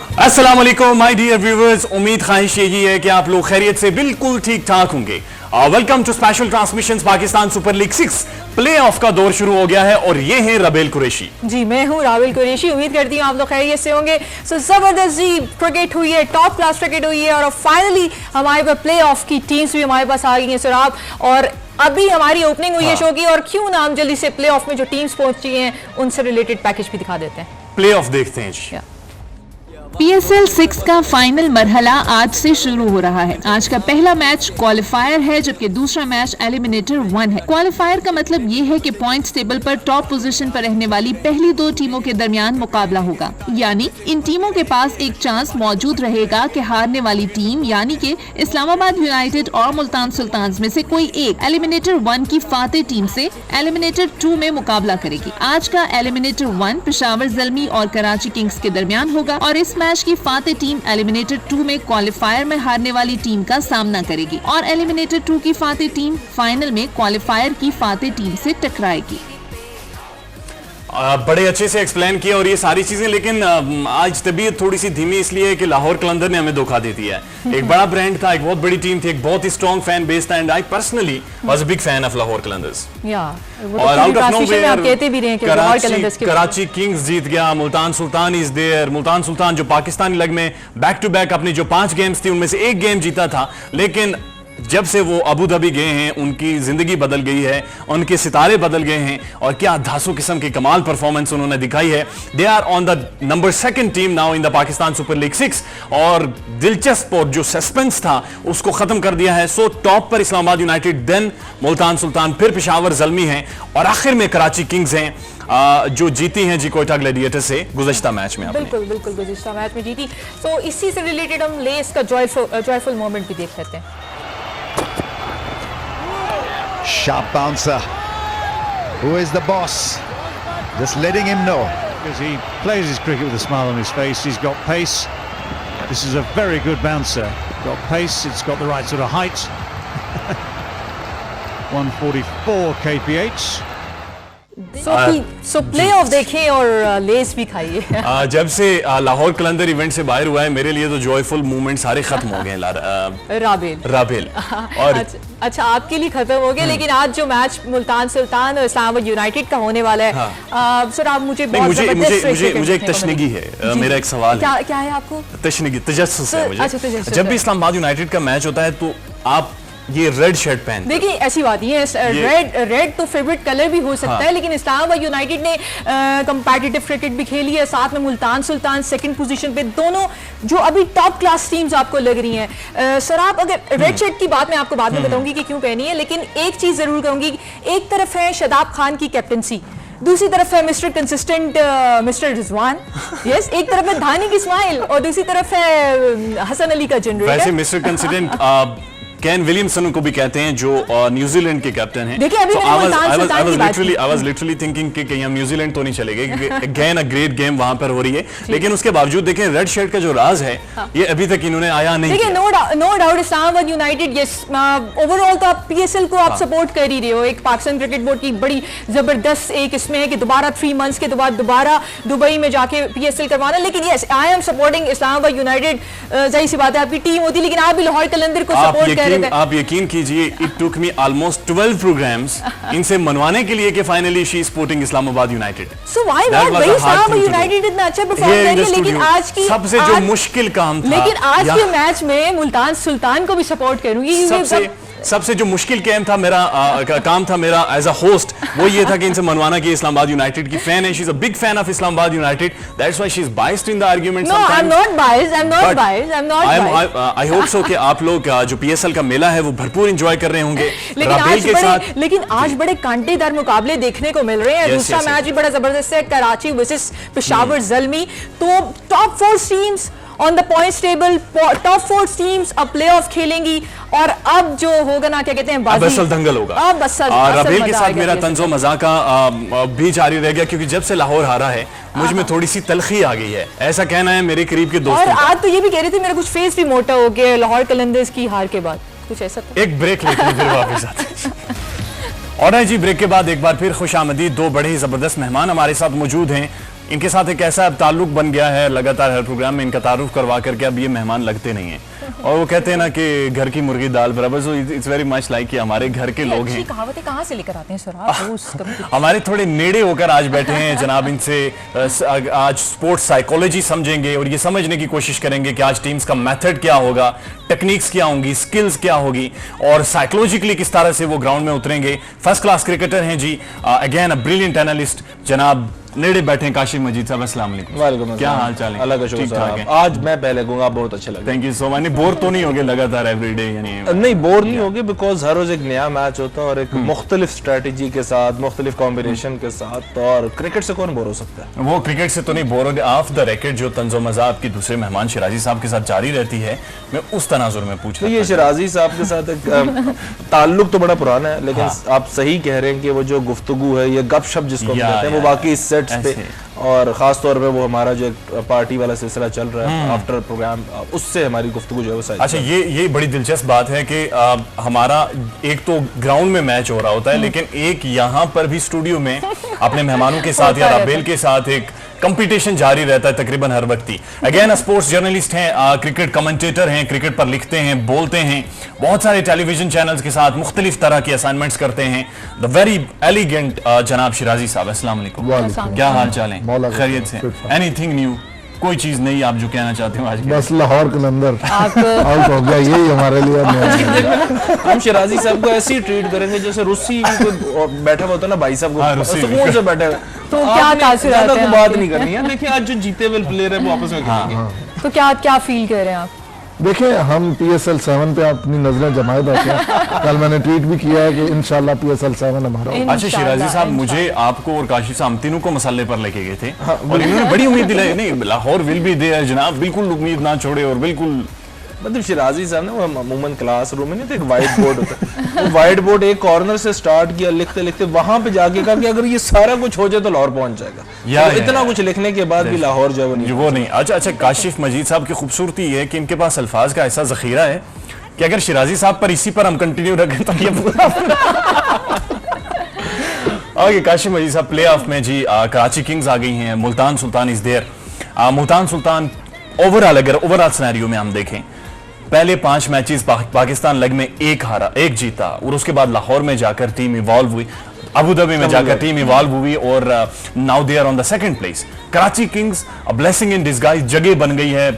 अस्सलाम वालेकुम my dear viewers, उम्मीद ख्वाहिश यही है कि आप लोग खैरियत से बिल्कुल ठीक ठाक होंगे। Welcome to special transmissions. Pakistan super league 6 play off का दौर शुरू हो गया है और ये हैं रबेल कुरैशी। जी मैं हूँ राबेल कुरैशी, उम्मीद करती हूँ आप लोग खैरियत से होंगे। सो जबरदस्त जी क्रिकेट हुई है, टॉप क्लास क्रिकेट हुई है और फाइनली हमारे पास प्ले ऑफ की टीम्स भी हमारे पास आ गई हैं सराब। और अभी हमारी ओपनिंग हुई है शो की, और क्यों ना हम जल्दी से प्ले ऑफ में जो टीम्स पहुंची हैं उनसे रिलेटेड पैकेज भी दिखा देते हैं। प्ले ऑफ देखते हैं जी। PSL 6 का फाइनल मरहला आज से शुरू हो रहा है। आज का पहला मैच क्वालिफायर है, जबकि दूसरा मैच एलिमिनेटर 1 है। क्वालिफायर का मतलब ये है कि पॉइंट्स टेबल पर टॉप पोजीशन पर रहने वाली पहली दो टीमों के दरमियान मुकाबला होगा, यानी इन टीमों के पास एक चांस मौजूद रहेगा कि हारने वाली टीम यानी कि इस्लामाबाद यूनाइटेड और मुल्तान सुल्तान्स में से कोई एक एलिमिनेटर 1 की फातेह टीम से एलिमिनेटर 2 में मुकाबला करेगी। आज का एलिमिनेटर 1 पेशावर ज़ल्मी और कराची किंग्स के दरमियान होगा और इस मैच की फातेह टीम एलिमिनेटर 2 में क्वालिफायर में हारने वाली टीम का सामना करेगी और एलिमिनेटर 2 की फातेह टीम फाइनल में क्वालिफायर की फातेह टीम से टकराएगी। बड़े अच्छे से एक्सप्लेन किया और ये सारी चीजें, लेकिन आज तबीयत थोड़ी सी धीमी इसलिए है कि लाहौर कलंदर ने हमें धोखा दे दिया है। एक बड़ा ब्रांड था, एक बहुत बड़ी टीम थी, एक बहुत ही स्ट्रॉन्ग फैन बेस था, and I personally was a big fan of Lahore Qalandars. और out of nowhere Karachi kings जीत गया, मुल्तान सुल्तान इज देयर। मुल्तान सुल्तान जो पाकिस्तानी लीग में बैक टू बैक अपनी जो 5 गेम्स थी उनमें से एक गेम जीता था, लेकिन जब से वो अबू धाबी गए हैं उनकी जिंदगी बदल गई है, उनके सितारे बदल गए हैं और क्या धांसू किस्म की कमाल परफॉर्मेंस उन्होंने दिखाई है। They are on the number 2 team now in the Pakistan super league 6 और दिलचस्प और जो सस्पेंस था उसको खत्म कर दिया है। सो टॉप पर इस्लामाबाद यूनाइटेड, देन मुल्तान सुल्तान, फिर पेशावर ज़ल्मी हैं और आखिर में कराची किंग्स हैं जो जीती हैं जी कोयटा ग्लैडिएटर से गुज़श्ता मैच में। बिल्कुल बिल्कुल गुज़श्ता मैच में जीती। तो इसी से रिलेटेड हम लेस का जॉयफुल मोमेंट भी देख लेते हैं। Sharp bouncer. Who is the boss? Just letting him know. Because he plays his cricket with a smile on his face. He's got pace. This is a very good bouncer. Got pace. It's got the right sort of height. 144 kph. So play of देखें और less भी खाइए। जब से लाहौर कलंदर event से बाहर हुआ है मेरे लिए तो जॉयफुल मूवमेंट सारे खत्म हो गए। राबेल और अच्छा आपके लिए खत्म हो गए, लेकिन आज जो मैच मुल्तान सुल्तान और इस्लामाबाद यूनाइटेड का होने वाला है, सर आप मुझे मुझे एक तशनीगी है, मेरा एक सवाल है। क्या है आपको? तशनीगी तजस्सुस है मुझे। जब भी इस्लामाबाद यूनाइटेड का मैच होता है तो आप ये रेड शर्ट पहन, देखिए ऐसी बात नहीं है, रेड तो फेवरेट कलर भी हो सकता है, लेकिन इस्लामाबाद यूनाइटेड ने कंपेटिटिव क्रिकेट भी खेली है, साथ में मुल्तान सुल्तान सेकंड पोजीशन पे, दोनों जो अभी टॉप क्लास टीम्स आपको लग रही हैं। सर आप अगर रेड शर्ट की बात मैं आपको बाद में बताऊंगी कि क्यों पहनी है, लेकिन एक चीज जरूर कहूंगी, एक तरफ है शादाब खान की कैप्टनसी, दूसरी तरफ है mister consistent mister Rizwan, yes, एक तरफ है धानी की स्माइल और दूसरी तरफ है हसन अली का जनरेटर। वैसे मिस्टर कंसिस्टेंट केन विलियमसन को भी कहते हैं जो न्यूजीलैंड के कैप्टन हैं। देखिए अभी I was literally thinking कि कहीं हम न्यूजीलैंड तो नहीं चले गए, क्योंकि अगेन अ ग्रेट गेम वहां पर हो रही है, लेकिन उसके बावजूद देखें रेड शर्ट का जो राज है ये अभी तक इन्होंने आया नहीं। देखिए no doubt Islamabad United, yes, overall तो आप PSL को आप सपोर्ट कर ही रहे हो। एक पाकिस्तान क्रिकेट बोर्ड की बड़ी जबरदस्त एक इसमें है कि दोबारा 3 मंथ्स के बाद दोबारा दुबई में जाके PSL करवाना, लेकिन yes I am supporting Islamabad United. जाहिर सी बात है आपकी टीम होती, लेकिन आप भी लाहौर कलंदर को सपोर्ट कर रहे थे। आप यकीन कीजिए, it took me almost 12 programmes इनसे मनवाने के लिए कि finally she is supporting Islamabad United. So why not? भाई इस्लामाबाद यूनाइटेड इतना अच्छा परफॉर्म कर रही है, लेकिन आज की सबसे जो मुश्किल काम था, लेकिन आज के मैच में मुल्तान सुल्तान को भी सपोर्ट करूंगी। सबसे जो मुश्किल काम था मेरा एज अ होस्ट, वो ये था कि इनसे मनवाना कि इस्लामाबाद यूनाइटेड की फैन है, she is a big fan of Islamabad United, that's why she is biased in the argument sometimes. No I am not biased. I hope so कि आप लोग जो PSL का मेला है वो भरपूर एंजॉय कर रहे होंगे राबेल के साथ। लेकिन आज बड़े कांटेदार मुकाबले देखने को मिल रहे हैं। दूसरा मैच भी बड़ा जबरदस्त है, कराची वर्सेस पेशावर ज़ल्मी। तो top 4 teams on the points table, top 4 teams अब प्लेऑफ खेलेंगी और अब जो होगा ना, क्या कहते हैं, अब असल दंगल होगा। अब असल रबेल के साथ मेरा तंजो मजाका भी जारी रह गया, क्योंकि जब से लाहौर हारा है मुझ में थोड़ी सी तलखी आ गई है, ऐसा कहना है मेरे करीब के दोस्तों। और आज तो ये भी कह रहे थे मेरा कुछ फेस भी मोटा हो गया लाहौर कलंदर्स की हार के बाद, कुछ ऐसा। एक ब्रेक लेते हैं फिर वापस आते हैं। और जी ब्रेक के बाद एक बार फिर खुश आमदीद, 2 बड़े ही जबरदस्त मेहमान हमारे साथ मौजूद हैं। इनके साथ एक ऐसा ताल्लुक बन गया है, लगातार हर प्रोग्राम में इनका तारुफ करवा करके अब ये मेहमान लगते नहीं हैं। और वो कहते हैं ना कि घर की मुर्गी दाल बराबर, so it's very much like कि हमारे घर के लोग हैं। कहावतें कहाँ से लेकर आते हैं सर? हमारे थोड़े नेड़े होकर आज बैठे हैं जनाब, इनसे आज स्पोर्ट्स साइकोलॉजी समझेंगे और ये समझने की कोशिश करेंगे कि आज टीम्स का मेथड क्या होगा, टेक्निक्स क्या होंगी, स्किल्स क्या होगी और साइकोलॉजिकली किस तरह से वो ग्राउंड में उतरेंगे। फर्स्ट क्लास क्रिकेटर हैं जी, अगेन अ ब्रिलियंट एनालिस्ट जनाब नेड़े बैठे हैं काशिफ मजीद साहब। अस्सलाम वालेकुम। वालेकुम क्या हाल चाल है? अल्लाह का शुक्र साहब। आज मैं पहले कहूंगा आप बहुत अच्छे लगे। Thank you so much. Bore तो नहीं होगे लगातार एवरीडे? यानी नहीं बोर नहीं होगे, बिकॉज हर रोज एक नया मैच होता है और एक मुख्तलिफ स्ट्रेटजी के साथ, मुख्तलिफ कॉम्बिनेशन के साथ, और क्रिकेट से कौन बोर हो सकता है? वो क्रिकेट से तो नहीं बोर होगे। ऑफ द रैकेट जो तंज़ो मज़ा आपकी दूसरे मेहमान शिराजी साहब के साथ जारी रहती है, मैं उस तनाजुर में पूछ तो रहा ये शिराजी साहब के साथ एक ताल्लुक तो बड़ा पुराना है, लेकिन आप सही कह रहे हैं कि वो जो गुफ्तगू है, ये गपशप जिसको हम कहते हैं, वो बाकी सेट्स पे और खास तौर पे वो हमारा जो पार्टी वाला सिलसिला चल रहा है आफ्टर प्रोग्राम, उससे हमारी गुफ्तगू जो है वो सही। अच्छा, ये बड़ी दिलचस्प बात है कि हमारा एक तो ग्राउंड में मैच हो रहा होता है, लेकिन एक यहाँ पर भी स्टूडियो में अपने मेहमानों के साथ या राबेल के साथ एक कंपटीशन जारी रहता है तकरीबन हर वक्त ही। अगेन स्पोर्ट्स जर्नलिस्ट हैं, क्रिकेट कमेंटेटर हैं, क्रिकेट पर लिखते हैं, बोलते हैं, बहुत सारे टेलीविजन चैनल्स के साथ मुख्तलिफ तरह के असाइनमेंट्स करते हैं। द वेरी एलिगेंट जनाब शिराजी साहब, अस्सलाम वालेकुम। क्या हाल चाल है? खैरियत से? Anything new? कोई चीज नहीं आप जो कहना चाहते हो आज? बस लाहौर कलंदर आउट हो गया, यही हमारे लिए। हम शिराजी साहब को ऐसे ही ट्रीट करेंगे जैसे रूसी कोई बैठा हुआ होता है ना, भाई साहब को सुकून से बैठे हुए। तो क्या तासुर ज्यादा कोई बात नहीं करनी है। देखिए आज जो जीते हुए प्लेयर है वो आपस में खेलेंगे। तो क्या फील कर रहे हैं आप? देखिए, हम PSL 7 पे अपनी नजरें जमाए बैठे हैं। कल मैंने ट्वीट भी किया है कि इंशाल्लाह PSL 7 हमारा। अच्छा शिराजी साहब, मुझे आपको और काशिफ साहब तीनों को मसले पर लेके गए थे और इन्होंने बड़ी उम्मीद दिलाई, नहीं लाहौर विल बी देयर जनाब, बिल्कुल उम्मीद ना छोड़े और बिल्कुल मतलब शिराजी साहब ने वो अमूमन क्लास रूम में नहीं तो एक व्हाइट बोर्ड होता है, वो व्हाइट बोर्ड एक कॉर्नर से स्टार्ट किया, लिखते लिखते वहां पे जाके कहा कि अगर ये सारा कुछ हो जाए तो लाहौर पहुंच जाएगा। तो इतना कुछ लिखने के बाद भी लाहौर जो है वो नहीं। अच्छा काशिफ मजीद साहब की खूबसूरती है कि इनके पास अल्फाज का ऐसा जखीरा है कि अगर शिराजी साहब पर इसी पर हम कंटिन्यू रखें तो ये पूरा ओके। काशिफ मजीद साहब, प्ले ऑफ में जी कराची किंग्स आ गई हैं, Multan Sultan is there. Multan Sultan overall scenario में हम देखें, पहले 5 मैचेस पाकिस्तान लेग में 1 हारा 1 जीता और उसके बाद लाहौर में जाकर टीम इवॉल्व हुई, अबू धाबी में जाकर टीम इवॉल्व हुई और now they are on the second place. Karachi Kings a blessing in disguise, जगह बन गई है,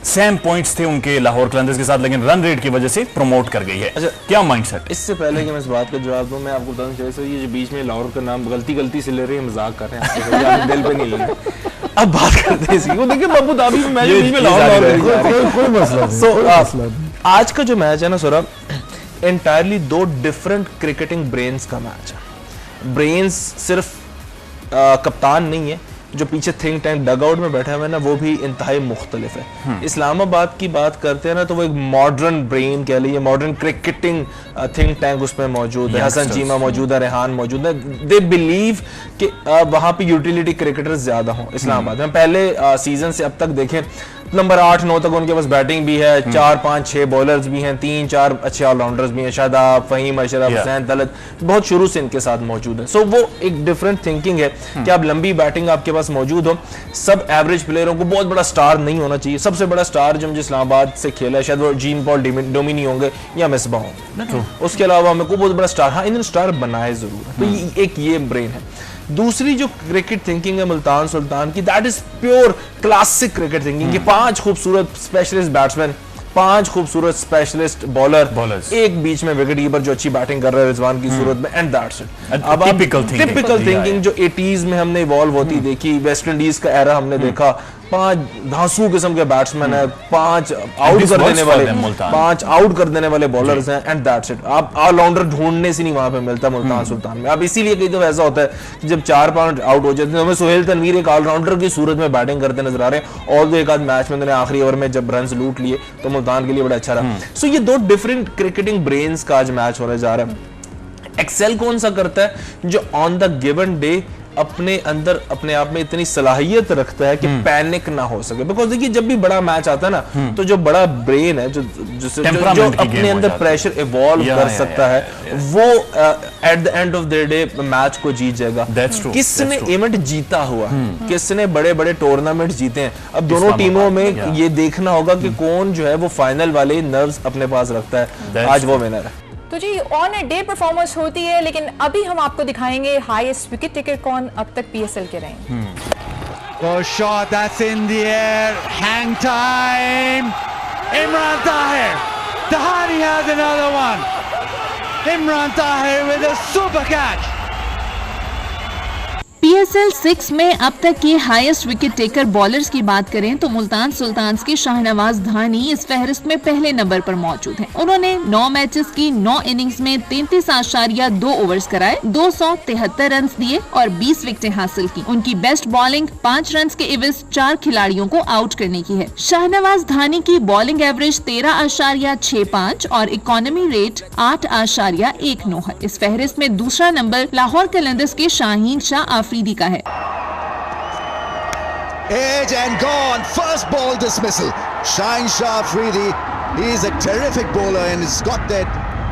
सेम पॉइंट्स थे उनके लाहौर कलंदर्स के साथ, लेकिन रन रेट की वजह से प्रमोट कर गई है। अच्छा, क्या माइंडसेट? इससे पहले कि मैं इस बात का जवाब दूं, मैं आपको बताना चाहिए ये जो बीच में लाहौर का नाम गलती से ले रहे हैं, मजाक कर रहे हैं, दिल पे नहीं लेंगे। अब बात करते हैं इसकी। वो देखिए अबू धाबी में मैच बीच में लाहौर कोई मसला नहीं। आज का जो मैच है ना Saurabh, entirely 2 different cricketing brains का मैच है। ब्रेन्स सिर्फ कप्तान नहीं है, जो पीछे थिंक टैंक डगआउट में बैठा हुआ है ना, वो भी इंतहाई मुख्तलिफ है। इस्लामाबाद की बात करते हैं ना तो वो एक मॉडर्न ब्रेन कह लीजिए, मॉडर्न क्रिकेटिंग थिंक टैंक उसमें मौजूद है, हसन चीमा मौजूद है, रेहान मौजूद है। दे बिलीव कि वहाँ पे यूटिलिटी क्रिकेटर्स ज्यादा हों इस्लामाबाद में। पहले सीजन से अब तक देखें, नंबर 8-9 तक उनके पास बैटिंग भी है, 4-5-6 बॉलर्स भी हैं, 3-4 अच्छे ऑलराउंडर्स भी हैं, शादाब, फहीम, अशरफ, हुसैन, तलत बहुत शुरू से इनके साथ मौजूद है। सो वो एक डिफरेंट थिंकिंग है कि आप लंबी बैटिंग आपके पास मौजूद हो। सब एवरेज प्लेयरों को बहुत बड़ा स्टार नहीं होना चाहिए। सबसे बड़ा स्टार जो मुझे इस्लामाबाद से खेला है शायद वो जीन पॉल डोमिनी होंगे या मिसबा होंगे, उसके अलावा हमें कोई बहुत बड़ा स्टार, हाँ इन्होंने स्टार बनाए जरूर। तो एक ये ब्रेन है। दूसरी जो क्रिकेट थिंकिंग है मुल्तान सुल्तान की, that is pure classic cricket thinking कि 5 खूबसूरत स्पेशलिस्ट बैट्समैन, 5 खूबसूरत स्पेशलिस्ट बॉलर्स, एक बीच में विकेट कीपर जो अच्छी बैटिंग कर रहा है रिजवान की सूरत में, एंड दैट्स इट। अब टिपिकल थिंकिंग जो 80s में हमने इवॉल्व होती देखी, वेस्ट इंडीज का एरा हमने देखा, 5 धांसू किस्म के बैट्समैन है, 5 आउट कर देने वाले, 5 आउट कर देने वाले बॉलर्स हैं, एंड दैट्स इट। आप ऑलराउंडर ढूंढने से नहीं वहां पे मिलता मुल्तान सुल्तान में। अब इसीलिए कई दफा ऐसा होता है कि जब 4-5 आउट हो जाते हैं, हमें सुहेल तनवीर एक ऑलराउंडर की सूरत में बैटिंग करते नजर आ रहे हैं, और एक आध मैच में उन्होंने आखिरी ओवर में जब रन लूट लिए तो मुल्तान के लिए बड़ा अच्छा रहा। सो ये 2 डिफरेंट क्रिकेटिंग ब्रेन्स का आज मैच होने जा रहा है। एक्सेल कौन सा करता है? जो ऑन द गिवन डे अपने अंदर अपने आप में इतनी सलाहियत रखता है कि पैनिक ना हो सके। बिकॉज देखिए जब भी बड़ा मैच आता है ना तो जो बड़ा ब्रेन है जो अपने अंदर प्रेशर इवॉल्व कर सकता है वो at the end of the day match को जीत जाएगा। किसने इवेंट जीता हुआ, किसने बड़े बड़े टूर्नामेंट जीते हैं, अब दोनों टीमों में ये देखना होगा कि कौन जो है वो फाइनल वाले नर्व्स अपने पास रखता है। आज वो विनर है। तो जी ऑन अ डे परफॉर्मेंस होती है, लेकिन अभी हम आपको दिखाएंगे हाईएस्ट विकेट टेकर कौन अब तक पीएसएल के रहे हैं। Oh, shot, that's in the air. Hang time. Imran Tahir. Tahani has another one. Imran Tahir with a super catch. PSL 6 में अब तक के हाईएस्ट विकेट टेकर बॉलर्स की बात करें तो मुल्तान सुल्तान्स के शाहनवाज धानी इस फहरिस्त में पहले नंबर पर मौजूद हैं। उन्होंने 9 मैचेस की 9 इनिंग्स में 33.2 ओवर्स कराए, 273 रन दिए और 20 विकेटें हासिल की। उनकी बेस्ट बॉलिंग 5 रन के एवज 4 खिलाड़ियों को आउट करने की है। शाहनवाज धानी की बॉलिंग एवरेज 13.65 और इकोनॉमी रेट 8.19 है। इस फहरिस्त में दूसरा नंबर लाहौर कलंदर्स के शाहीन शाह आफरीदी का है। Edge and gone. First ball dismissal. Shaheen Shah Afridi. He's a terrific bowler and he's got that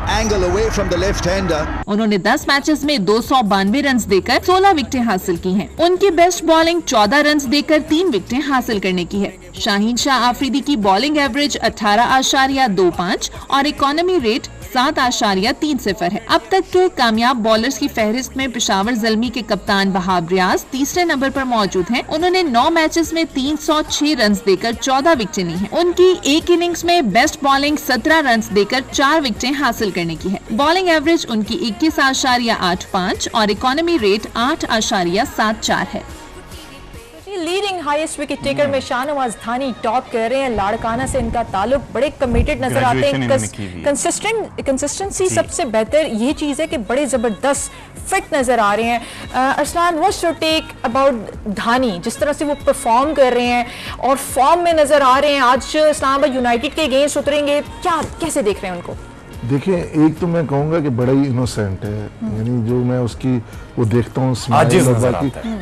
angle away from the left-hander. उन्होंने 10 मैचेस में 292 रन देकर 16 विकेटें हासिल की हैं। उनकी बेस्ट बॉलिंग 14 रन देकर 3 विकेटें हासिल करने की है। शाहीन शाह आफरीदी की बॉलिंग एवरेज 18.25 और इकोनॉमी रेट 7.30 है। अब तक के कामयाब बॉलर्स की फहरिस्त में पेशावर ज़ल्मी के कप्तान वहाब रियाज तीसरे नंबर पर मौजूद हैं। उन्होंने 9 मैचेस में 306 रन देकर 14 विकेटें ली हैं। उनकी एक इनिंग्स में बेस्ट बॉलिंग 17 रन देकर 4 विकेटें हासिल करने की है। बॉलिंग एवरेज उनकी 21.85 और इकोनॉमी रेट 8.74 है। लीडिंग हाईएस्ट विकेट टेकर में शाहनवाज धानी टॉप कर रहे हैं। लाड़काना से इनका ताल्लुक, बड़े कमिटेड नजर आते हैं। कंसिस्टेंसी सबसे बेहतर ये चीज है कि बड़े जबरदस्त फिट नजर आ रहे हैं। Arsalan, what's your take about Dhani, जिस तरह से वो परफॉर्म कर रहे हैं और फॉर्म में नजर आ रहे हैं, आज इस्लामाबाद यूनाइटेड के अगेंस्ट उतरेंगे, क्या कैसे देख रहे हैं उनको? देखिए, एक तो मैं कहूँगा कि बड़ा ही इनोसेंट है, यानी जो मैं उसकी वो देखता हूँ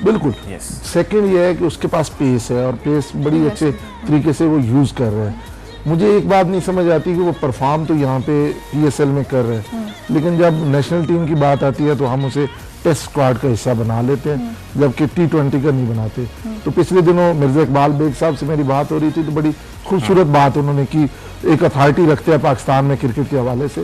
बिल्कुल। सेकंड ये है कि उसके पास पेस है और पेस बड़ी अच्छे तरीके से वो यूज़ कर रहे हैं। मुझे एक बात नहीं समझ आती कि वो परफॉर्म तो यहाँ पे PSL में कर रहे हैं, लेकिन जब नेशनल टीम की बात आती है तो हम उसे टेस्ट स्क्वाड का हिस्सा बना लेते हैं, जबकि T20 का नहीं बनाते। तो पिछले दिनों मिर्जा इकबाल बेग साहब से मेरी बात हो रही थी तो बड़ी खूबसूरत बात उन्होंने की, एक अथॉरिटी रखते हैं पाकिस्तान में क्रिकेट के हवाले से,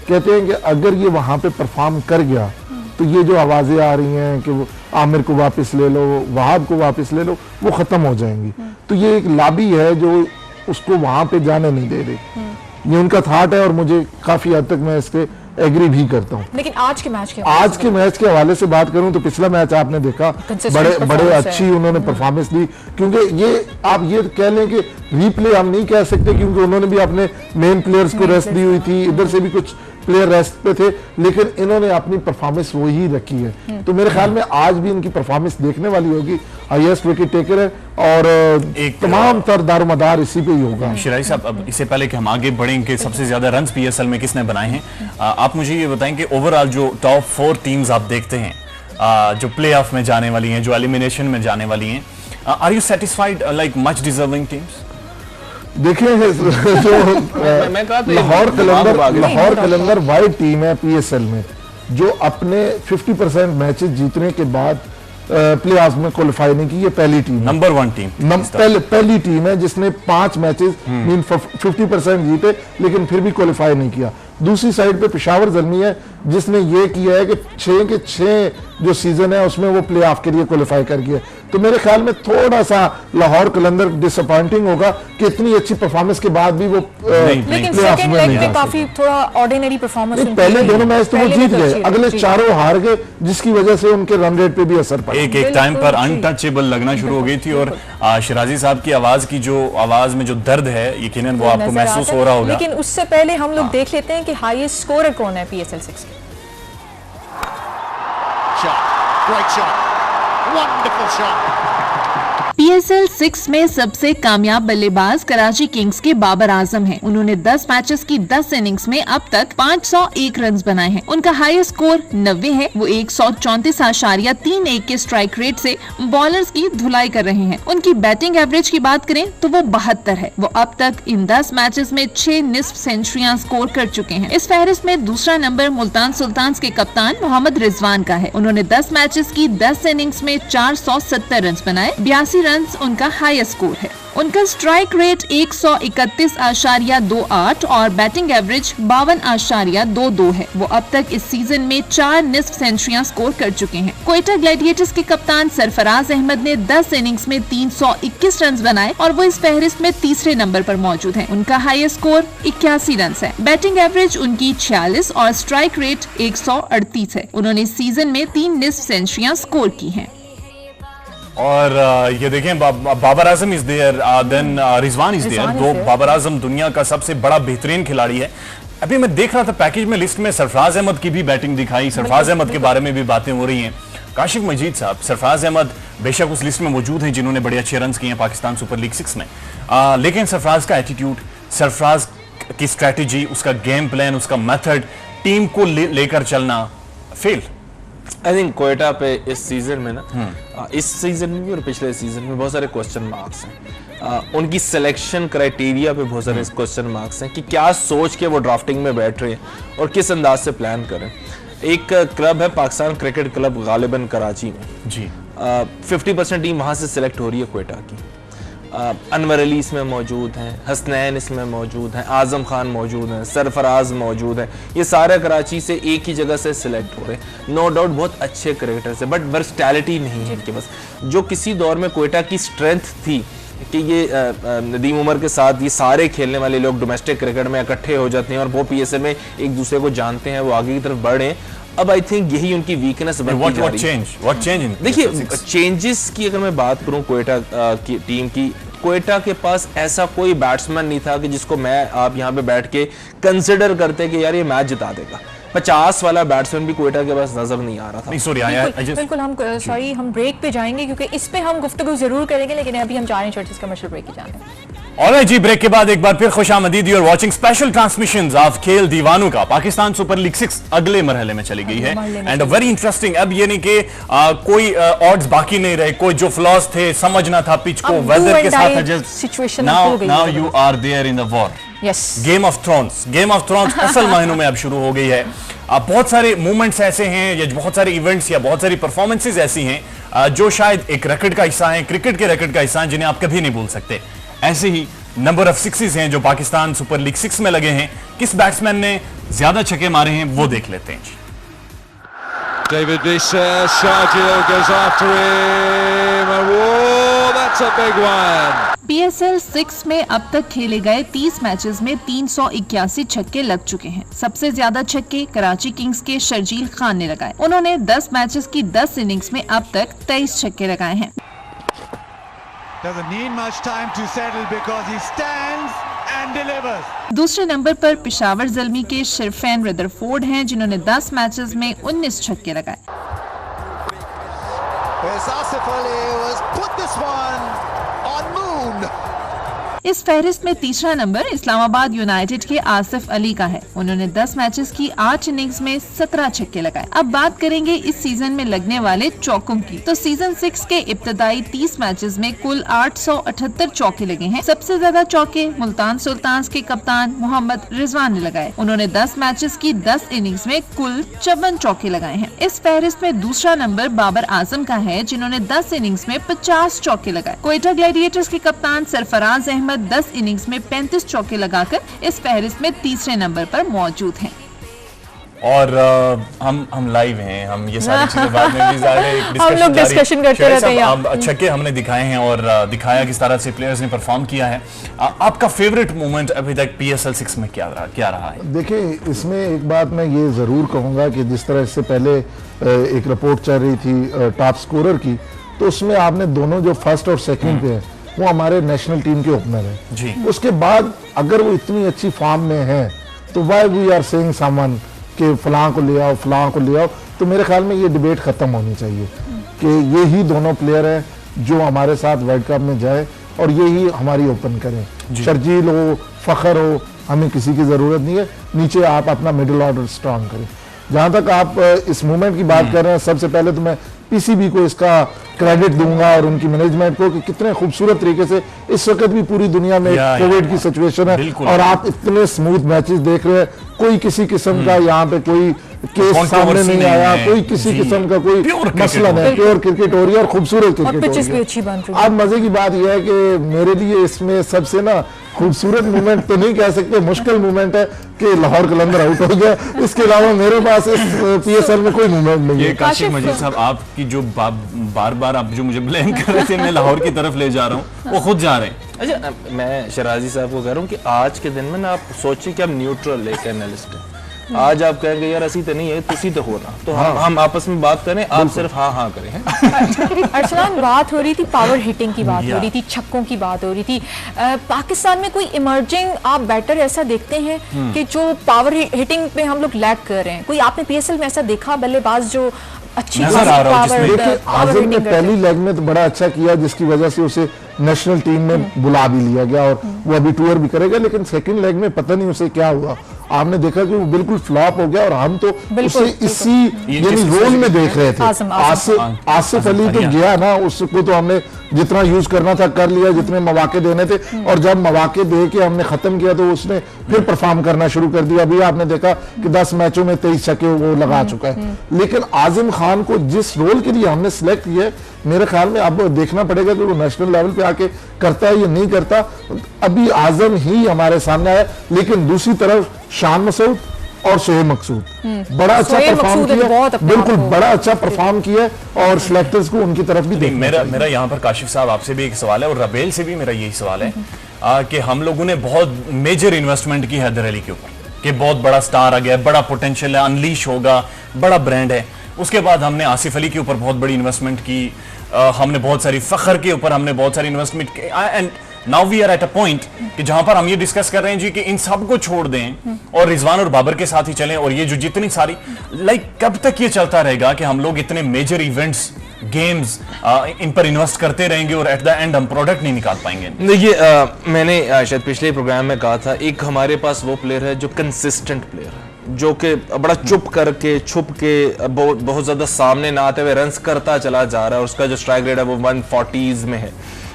कहते हैं कि अगर ये वहाँ पे परफॉर्म कर गया तो ये जो आवाज़ें आ रही हैं कि वो आमिर को वापस ले लो, वहाब को वापस ले लो, वो ख़त्म हो जाएंगी। तो ये एक लॉबी है जो उसको वहाँ पे जाने नहीं दे रही। ये उनका थाट है और मुझे काफ़ी हद तक मैं इसके एग्री भी करता हूँ। लेकिन आज के मैच के हवाले से बात करूं तो पिछला मैच आपने देखा, बड़े अच्छी उन्होंने परफॉर्मेंस दी, क्योंकि ये आप ये कह लें कि रीप्ले हम नहीं कह सकते क्योंकि उन्होंने भी अपने मेन प्लेयर्स को रेस्ट दी हुई थी, इधर से भी कुछ प्लेयर रेस्ट पे थे, लेकिन इन्होंने अपनी परफॉर्मेंस वही रखी है। तो मेरे ख्याल में आज भी इनकी परफॉर्मेंस देखने वाली होगी। हाईएस्ट विकेट टेकर है और तमाम तर दारोमदार इसी पे ही होगा। शिराजी साहब, अब इससे पहले कि हम आगे बढ़ें कि सबसे ज्यादा रन्स PSL में किसने बनाए हैं, आप मुझे ये बताएं कि ओवरऑल जो टॉप 4 टीम्स आप देखते हैं जो प्लेऑफ में जाने वाली हैं, जो एलिमिनेशन में जाने वाली हैं, are you satisfied like much deserving teams? देखिए, जो लाहौर कलंदर वाइड टीम है PSL में, जो अपने 50% मैचेस जीतने के बाद प्लेऑफ में क्वालिफाई नहीं की, ये पहली टीम, नंबर 1 टीम, पहली टीम है जिसने 5 मैचेस मीन 50% जीते लेकिन फिर भी क्वालिफाई नहीं किया। दूसरी साइड पे पेशावर ज़ल्मी है जिसने ये किया है कि 6 के 6 जो सीजन है उसमें वो प्ले ऑफ के लिए क्वालिफाई कर गया। तो मेरे ख्याल में थोड़ा सा लाहौर कलंदर डिसअपॉइंटिंग होगा कि इतनी अच्छी परफॉर्मेंस के बाद भी वो लेकिन सेकंड लेग में काफी थोड़ा ऑर्डिनरी परफॉर्मेंस, पहले दोनों मैच तो वो जीत गए, अगले चारों हार गए, जिसकी वजह से उनके रन रेट पे भी असर पड़ा। एक टाइम पर अनटचेबल लगना शुरू हो गई थी और शिराजी साहब की आवाज में जो दर्द है यकीनन वो आपको महसूस हो रहा होगा। लेकिन उससे पहले हम लोग देख लेते हैं कि हाईएस्ट स्कोरर कौन है PSL 6 के। Shot, great shot, wonderful shot. PSL 6 में सबसे कामयाब बल्लेबाज कराची किंग्स के बाबर आजम हैं। उन्होंने 10 मैचेस की 10 इनिंग्स में अब तक 501 रन बनाए हैं। उनका हाईएस्ट स्कोर 90 है। वो 134.31 के स्ट्राइक रेट से बॉलर्स की धुलाई कर रहे हैं। उनकी बैटिंग एवरेज की बात करें तो वो 72 है। वो अब तक इन 10 मैचेस में 6 निस्फ सेंचुरियां स्कोर कर चुके हैं। इस फहरिस्त में दूसरा नंबर मुल्तान सुल्तान्स के कप्तान मोहम्मद रिजवान का है। उन्होंने 10 मैचेस की 10 इनिंग्स में 470 रन बनाए। 82 रन उनका हाईएस्ट स्कोर है। उनका स्ट्राइक रेट 131.28 और बैटिंग एवरेज 52.22 है। वो अब तक इस सीजन में 4 निस्फ सेंचुरियां स्कोर कर चुके हैं। क्वेटा ग्लैडिएटर्स के कप्तान सरफराज अहमद ने 10 इनिंग्स में 321 रन बनाए और वो इस फहरिस्त में तीसरे नंबर पर मौजूद हैं। उनका हाईएस्ट स्कोर 81 रन है। बैटिंग एवरेज उनकी 46 और स्ट्राइक रेट 138 है। उन्होंने इस सीजन में 3 निस्फ सेंचुरियां स्कोर की हैं। और ये देखें Babar Azam is there, then Rizwan is there. दो बाबर आजम दुनिया का सबसे बड़ा बेहतरीन खिलाड़ी है। अभी मैं देख रहा था पैकेज में लिस्ट में सरफराज अहमद की भी बैटिंग दिखाई, सरफराज अहमद के बारे में भी बातें हो रही हैं। काशिफ मजीद साहब, सरफराज अहमद बेशक उस लिस्ट में मौजूद हैं जिन्होंने बड़े अच्छे रन किए हैं पाकिस्तान सुपर लीग 6 में, लेकिन सरफराज का एटीट्यूड, सरफराज की स्ट्रैटेजी, उसका गेम प्लान, उसका मेथड, टीम को लेकर चलना फेल। आई थिंक क्वेटा पे इस सीजन में ना, इस सीजन में भी और पिछले सीजन में बहुत सारे क्वेश्चन मार्क्स हैं। उनकी सिलेक्शन क्राइटेरिया पे बहुत सारे क्वेश्चन मार्क्स हैं कि क्या सोच के वो ड्राफ्टिंग में बैठ रहे हैं और किस अंदाज से प्लान करें। एक क्लब है पाकिस्तान क्रिकेट क्लब गालिबन कराची में जी, 50% टीम वहाँ से सिलेक्ट हो रही है क्वेटा की। अनवर अली इसमें मौजूद हैं, हसनैन इसमें मौजूद हैं, आजम खान मौजूद हैं, सरफराज मौजूद हैं। ये सारे कराची से एक ही जगह से सिलेक्ट हो रहे हैं। नो डाउट बहुत अच्छे क्रिकेटर्स हैं, बट वर्सटैलिटी नहीं है इनके पास। जो किसी दौर में क्वेटा की स्ट्रेंथ थी कि ये नदीम उमर के साथ ये सारे खेलने वाले लोग डोमेस्टिक क्रिकेट में इकट्ठे हो जाते हैं और वो PSL में एक दूसरे को जानते हैं, वो आगे की तरफ बढ़े हैं। अब आई थिंक यही उनकी वीकनेस बनती जा रही है। देखिए चेंजेस की अगर मैं बात करूं क्वेटा की टीम की, क्वेटा के पास ऐसा कोई बैट्समैन नहीं था कि जिसको आप यहाँ पे बैठ के कंसिडर करते कि यार ये मैच जिता देगा। 50 वाला बैट्समैन भी क्वेटा के पास नजर नहीं आ रहा था। बिल्कुल हम हम ब्रेक पे जाएंगे क्योंकि इस पे हम गुफ्तगू जरूर करेंगे, लेकिन अभी हम जा रहे हैं कमर्शियल ब्रेक की जाने। ऑलराइट जी, ब्रेक के बाद एक बार फिर खुशामदीद। You are watching special transmissions of खेल दीवानों का। पाकिस्तान सुपर लीग 6 अगले मरहले में चली गई है एंड वेरी इंटरेस्टिंग। अब ये नहीं कि कोई ऑड्स बाकी नहीं रहे, कोई जो फ्लॉज थे समझना था पिच को, वेदर के साथ adjust. Now you are there in the war. Game of thrones असल मायनों में अब शुरू हो गई है। बहुत सारे मूवमेंट्स ऐसे हैं या बहुत सारे इवेंट्स या बहुत सारी परफॉर्मेंसेज ऐसी हैं जो शायद एक रिकॉर्ड का हिस्सा है, क्रिकेट के रिकॉर्ड का हिस्सा है, जिन्हें आप कभी नहीं भूल सकते। ऐसे ही नंबर ऑफ सिक्सेस हैं जो पाकिस्तान सुपर लीग 6 में लगे हैं। किस बैट्समैन ने ज्यादा छक्के मारे हैं वो देख लेते हैं। David Visa, Sharjeel goes after him. Whoa, that's a big one. PSL 6 में अब तक खेले गए 30 मैचेस में 381 छक्के लग चुके हैं। सबसे ज्यादा छक्के कराची किंग्स के शर्जील खान ने लगाए। उन्होंने 10 मैचेस की 10 इनिंग्स में अब तक 23 छक्के लगाए हैं। Doesn't need much time to settle because he stands and delivers. दूसरे नंबर पर पेशावर ज़ल्मी के शिरफैन रदरफोर्ड हैं जिन्होंने 10 मैचेस में 19 छक्के लगाए। इस फहरिस्त में तीसरा नंबर इस्लामाबाद यूनाइटेड के आसिफ अली का है। उन्होंने 10 मैचेस की 8 इनिंग्स में 17 छक्के लगाए। अब बात करेंगे इस सीजन में लगने वाले चौकों की। तो सीजन 6 के इब्तदाई 30 मैचेस में कुल 878 चौके लगे हैं। सबसे ज्यादा चौके मुल्तान सुल्तान्स के कप्तान मोहम्मद रिजवान ने लगाए। उन्होंने 10 मैचेस की 10 इनिंग्स में कुल 54 चौके लगाए हैं। इस फहरिस्त में दूसरा नंबर बाबर आजम का है जिन्होंने 10 इनिंग्स में 50 चौके लगाए। क्वेटा ग्लैडिएटर्स के कप्तान सरफराज अहमद 10 इनिंग्स में 35 चौके लगाकर इस फहरिस्त में तीसरे नंबर पर मौजूद हैं। और हम लाइव हैं, हम ये सारी चीजें बाद में भी हम लोग डिस्कशन करते रहते हैं। छक्के हमने दिखाए हैं और दिखाया किस तरह से प्लेयर्स ने परफॉर्म किया है। आपका फेवरेट मोमेंट अभी तक PSL 6 में क्या रहा है? देखिए, इसमें एक बात मैं ये जरूर कहूंगा कि जिस तरह से पहले एक रिपोर्ट चल रही थी टॉप स्कोरर की, तो उसमें आपने दोनों जो फर्स्ट और सेकंड पे हैं वो हमारे नेशनल टीम के ओपनर हैं जी। उसके बाद अगर वो इतनी अच्छी फॉर्म में है तो why we are saying someone कि फलां को ले आओ, तो मेरे ख्याल में ये डिबेट खत्म होनी चाहिए कि ये ही दोनों प्लेयर हैं जो हमारे साथ वर्ल्ड कप में जाए और यही हमारी ओपन करें। शर्जील हो, फखर हो, हमें किसी की ज़रूरत नहीं है। नीचे आप अपना मिडिल ऑर्डर स्ट्रांग करें। जहाँ तक आप इस मूवमेंट की बात कर रहे हैं, सबसे पहले तो मैं पीसीबी को इसका क्रेडिट दूंगा और उनकी मैनेजमेंट को कि कितने खूबसूरत तरीके से इस वक्त भी पूरी दुनिया में कोविड की सिचुएशन है और आप इतने स्मूथ मैचेस देख रहे हैं। कोई किसी किस्म का यहाँ पे कोई केस सामने नहीं आया, कोई किसी किस्म का कोई मसला नहीं, प्योर क्रिकेट हो रही है और खूबसूरत क्रिकेट हो रही है। अब मजे की बात यह है कि मेरे लिए इसमें सबसे ना खूबसूरत मूवमेंट तो नहीं कह सकते, मुश्किल मूवमेंट है कि लाहौर कलंदर आउट हो गया। इसके अलावा मेरे पास इस पीएसएल में कोई मूवमेंट नहीं है। काशिफ मजीद साहब, आपकी जो बार बार आप जो मुझे ब्लेम कर रहे थे मैं लाहौर की तरफ ले जा रहा हूँ, वो खुद जा रहे हैं। अच्छा, मैं शराजी साहब को कह रहा हूँ कि आज के दिन में ना आप सोचिए कि आप न्यूट्रल एक एनालिस्ट हैं। आज आप कहेंगे यार असी तो नहीं है, तुसी तो हो ना, तो हम आपस में बात करें, आप सिर्फ हाँ करें। अरसलान, बात हो रही थी पावर हिटिंग की, बात हो रही थी छक्कों की, बात हो रही थी। पाकिस्तान में कोई इमर्जिंग आप बैटर ऐसा देखते हैं कि जो पावर हिटिंग पे हम लोग लैग कर रहे हैं? कोई आपने पीएसएल में ऐसा देखा बल्लेबाज जो अच्छी आज़म ने पहली लेग में तो बड़ा अच्छा किया, जिसकी वजह से उसे नेशनल टीम में बुला भी लिया गया और वो अभी टूर भी करेगा। लेकिन सेकंड लेग में पता नहीं उसे क्या हुआ, आपने देखा कि वो बिल्कुल फ्लॉप हो गया और हम तो उसे इसी यानी रोल में देख रहे थे। आसिफ अली तो गया ना, उसको तो हमने जितना यूज करना था कर लिया, जितने मौके देने थे, और जब मौके दे के हमने खत्म किया तो उसने फिर परफॉर्म करना शुरू कर दिया। अभी आपने देखा कि 10 मैचों में 23 छक्के वो लगा चुका है। लेकिन आज़म खान को जिस रोल के लिए हमने सिलेक्ट किया, मेरे ख्याल में अब देखना पड़ेगा कि वो नेशनल लेवल पे आके करता है या नहीं करता। अभी आज़म ही हमारे सामने आया, लेकिन दूसरी तरफ शान मसूद और शोएब मकसूद बड़ा अच्छा परफॉर्म किया, बिल्कुल बड़ा अच्छा परफॉर्म किया और सिलेक्टर्स को उनकी तरफ भी देखना। मेरा यहाँ पर काशिफ साहब आपसे भी एक सवाल है और रबेल से भी मेरा यही सवाल है कि हम लोगों ने बहुत मेजर इन्वेस्टमेंट की हैदर अली के ऊपर कि बहुत बड़ा स्टार आ गया, बड़ा पोटेंशियल है, अनलीश होगा, बड़ा ब्रांड है। उसके बाद हमने आसिफ अली के ऊपर बहुत बड़ी इन्वेस्टमेंट की, हमने बहुत सारी फखर के ऊपर हमने बहुत सारी इन्वेस्टमेंट की, and now we are at a point कि जहां पर हम ये डिस्कस कर रहे हैं जी कि इन सब को छोड़ दें और रिजवान और बाबर के साथ ही चलें, और ये जो जितनी सारी कब तक ये चलता रहेगा कि हम लोग इतने मेजर इवेंट्स, गेम्स इन पर इन्वेस्ट करते रहेंगे और एट द एंड हम प्रोडक्ट नहीं निकाल पाएंगे? देखिए, मैंने शायद पिछले प्रोग्राम में कहा था, एक हमारे पास वो प्लेयर है जो कंसिस्टेंट प्लेयर है, जो कि बड़ा चुप करके छुप के बहुत ज्यादा सामने ना आते हुए रन्स करता चला जा रहा है, उसका जो स्ट्राइक रेट है वो 140s में है।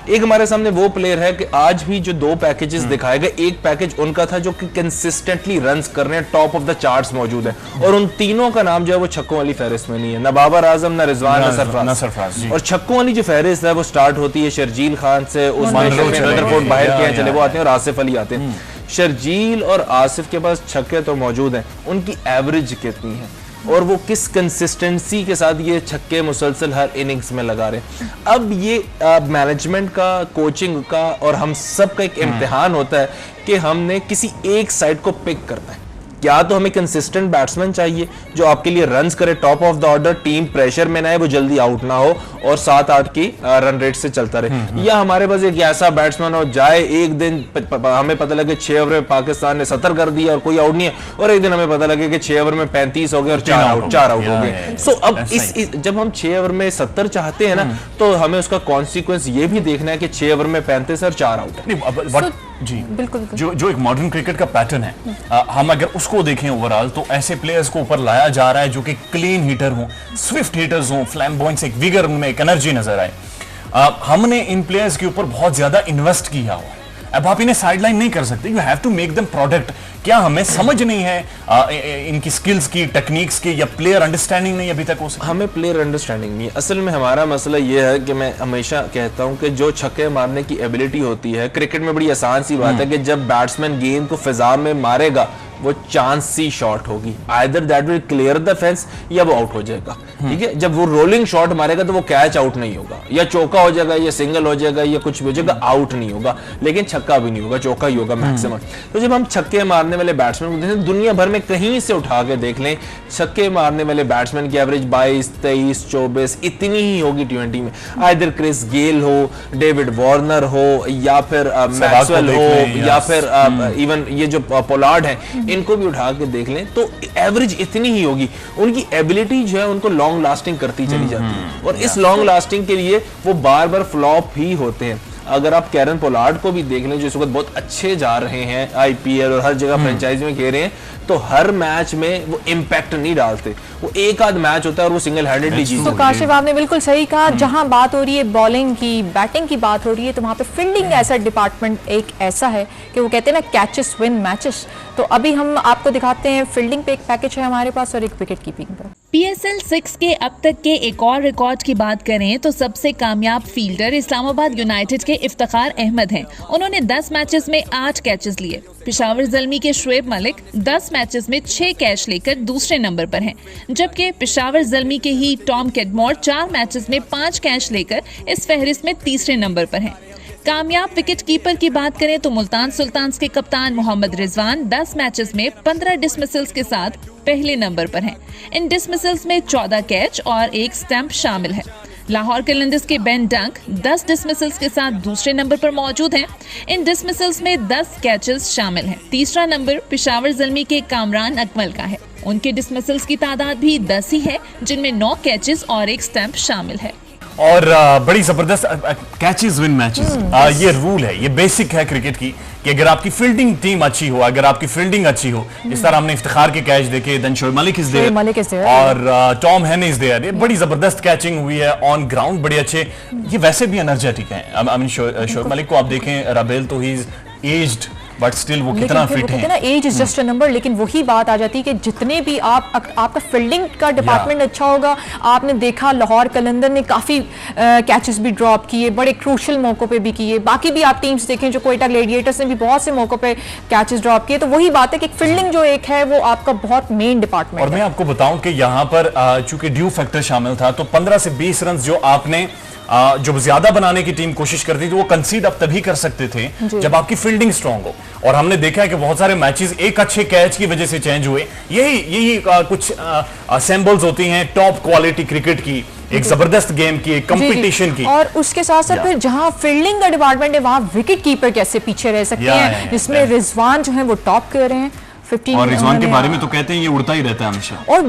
एक हमारे सामने वो प्लेयर है कि आज भी जो 2 पैकेजेस दिखाए गए, एक पैकेज उनका था जो कि कंसिस्टेंटली रन्स कर रहे हैं, टॉप ऑफ द चार्ट्स मौजूद है, और उन तीनों का नाम जो है वो छक्कों वाली फहरिस्त में नहीं है, ना बाबर आजम, ना रिजवान, ना सरफराज। और छक्कों वाली जो फहरिस्त है वो स्टार्ट होती है शर्जील खान से, उसमें रदरफोर्ड बाहर के चले वो आते हैं और आसिफ अली आते हैं। शर्जील और आसिफ के पास छक्के तो मौजूद हैं, उनकी एवरेज कितनी है और वो किस कंसिस्टेंसी के साथ ये छक्के मुसलसल हर इनिंग्स में लगा रहे हैं? अब ये मैनेजमेंट का, कोचिंग का और हम सब का एक इम्तिहान होता है कि हमने किसी एक साइड को पिक करना है। क्या तो हमें कंसिस्टेंट बैट्समैन चाहिए जो आपके लिए रन्स करे, top of the order, team pressure में ना है, वो जल्दी आउट ना हो और 7-8 की रन रेट से चलता रहे, या हमारे पास एक ऐसा बैट्समैन हो जाए एक दिन हमें पता लगे 6 ओवर में पाकिस्तान ने 70 कर दिया और कोई आउट नहीं है, और एक दिन हमें पता लगे कि 6 ओवर में 35 हो गए और 4 आउट हो गए। सो अब जब हम 6 ओवर में 70 चाहते हैं ना, तो हमें उसका कॉन्सिक्वेंस ये भी देखना है कि 6 ओवर में 35 और 4 आउट है। जी बिल्कुल, जो एक मॉडर्न क्रिकेट का पैटर्न है, हम अगर उसको देखें ओवरऑल, तो ऐसे प्लेयर्स को ऊपर लाया जा रहा है जो कि क्लीन हिटर हों, स्विफ्ट हिटर्स हों, फ्लैम्बॉयंस, एक विगर उनमें, एक एनर्जी नजर आए। हमने इन प्लेयर्स के ऊपर बहुत ज्यादा इन्वेस्ट किया हुआ। अब आप इन्हें साइडलाइन नहीं कर सकते, you have to make them product. क्या हमें समझ नहीं है इनकी स्किल्स की, टेक्निक्स की, या प्लेयर अंडरस्टैंडिंग नहीं अभी तक हो सकती? हमें प्लेयर अंडरस्टैंडिंग नहीं है। असल में हमारा मसला ये है कि मैं हमेशा कहता हूं कि जो छक्के मारने की एबिलिटी होती है, क्रिकेट में बड़ी आसान सी बात है कि जब बैट्समैन गेंद को फिजा में मारेगा वो चांस सी शॉट होगी, either that will clear the fence या वो आउट हो जाएगा। ठीक है, जब वो रोलिंग शॉट मारेगा तो वो कैच आउट नहीं होगा, या चौका हो जाएगा, या सिंगल हो जाएगा, या कुछ भी हो जाएगा, आउट नहीं होगा, लेकिन छक्का भी नहीं होगा, चौका ही होगा मैक्सिमम। तो जब हम छक्के मारने वाले बैट्समैन को देखें, दुनिया भर में कहीं से उठा के देख लें, छक्के मारने वाले बैट्समैन की एवरेज 22, 23, 24 इतनी ही होगी T20 में। आइदर क्रिस गेल हो, डेविड वार्नर हो, या फिर मैक्सवेल हो, या फिर इवन ये जो पोलार्ड है, इनको भी उठा के देख लें तो एवरेज इतनी ही होगी। उनकी एबिलिटी जो है उनको लॉन्ग लास्टिंग करती चली जाती है, और इस लॉन्ग लास्टिंग के लिए वो बार बार फ्लॉप ही होते हैं। अगर आप कैरन पोलार्ड को भी देख लें जो इस वक्त बहुत अच्छे जा रहे हैं आईपीएल और हर जगह फ्रेंचाइजी में खेल रहे हैं, तो हर मैच में वो इम्पैक्ट नहीं डालते, वो एक आध मैच होता है और वो सिंगल हैंडेडली जीत। तो काशिफ आपने बिल्कुल सही कहा, जहां बात हो रही है बॉलिंग की, बैटिंग की बात हो रही है, तो वहां पे फील्डिंग ऐसा डिपार्टमेंट एक ऐसा है कि वो कहते हैं ना कैचेस विन मैचेस। तो अभी हम आपको दिखाते हैं फील्डिंग पे एक पैकेज है हमारे पास और एक विकेट कीपिंग पर। PSL 6 के अब तक के एक और रिकॉर्ड की बात करें तो सबसे कामयाब फील्डर इस्लामाबाद यूनाइटेड के इफ्तिखार अहमद हैं। उन्होंने 10 मैचेस में 8 कैचेस लिए। पेशावर ज़ल्मी के शुएब मलिक 10 मैचेस में 6 कैच लेकर दूसरे नंबर पर हैं, जबकि पेशावर ज़ल्मी के ही टॉम केडमोर 4 मैचेस में 5 कैच लेकर इस फहरिस्त में तीसरे नंबर पर हैं। कामयाब विकेट कीपर की बात करें तो मुल्तान सुल्तान्स के कप्तान मोहम्मद रिजवान 10 मैचेस में 15 डिसमिसल्स के साथ पहले नंबर पर हैं। इन डिसमिसल्स में 14 कैच और 1 स्टंप शामिल है। लाहौर कलंदर्स के बेन डंक 10 डिसमिसल्स के साथ दूसरे नंबर पर मौजूद हैं। इन डिसमिसल्स में 10 कैचेस शामिल हैं। तीसरा नंबर पेशावर ज़ल्मी के कामरान अकमल का है। उनके डिसमिसल्स की तादाद भी 10 ही है, जिनमें 9 कैचेस और 1 स्टंप शामिल है। और बड़ी जबरदस्त कैचेस विन मैचेस, ये रूल है, ये बेसिक है क्रिकेट की कि अगर आपकी फील्डिंग टीम अच्छी हो, अगर आपकी फील्डिंग अच्छी हो, इस तरह हमने इफ्तिखार के कैच देखे, then Shoaib Malik is there और टॉम हेन इज देयर, ये बड़ी जबरदस्त कैचिंग हुई है ऑन ग्राउंड, बड़े अच्छे, ये वैसे भी एनर्जेटिक हैं। आई मीन शोएब मलिक को आप देखें, राबेल तो he is aged but still वो कितना फिट है ना, age is just a number. लेकिन वही बात आ जाती है कि जितने भी आपका फील्डिंग का डिपार्टमेंट अच्छा होगा, आपने देखा लाहौर कलंदर ने काफी कैचेस भी ड्रॉप किए, बड़े क्रूशल मौकों पे भी किए। बाकी भी आप टीम्स देखें जो कोयटा ग्लेडिएटर्स ने भी बहुत से मौकों पे कैचेस ड्रॉप किए। तो वही बात है कि फील्डिंग जो एक है वो आपका बहुत मेन डिपार्टमेंट है। और मैं आपको बताऊं कि यहाँ पर चूंकि ड्यू फैक्टर शामिल था, तो 15 से 20 रन जो आपने जो ज्यादा बनाने की टीम कोशिश करती थी वो कंसीड आप तभी कर सकते थे जब आपकी फील्डिंग स्ट्रांग हो। और हमने देखा है कि बहुत सारे मैचेस एक अच्छे कैच की वजह से चेंज हुए। यही कुछ सिंबल्स होती हैं टॉप क्वालिटी क्रिकेट की, एक जबरदस्त गेम की, एक कंपटीशन की। और उसके साथ साथ फिर जहां फील्डिंग का डिपार्टमेंट है वहां विकेट कीपर कैसे पीछे रह सकते हैं, जिसमें रिजवान जो है वो टॉप कर रहे हैं। और रिजवान के बारे में तो कहते हैं ये उड़ता ही रहता है हमेशा। और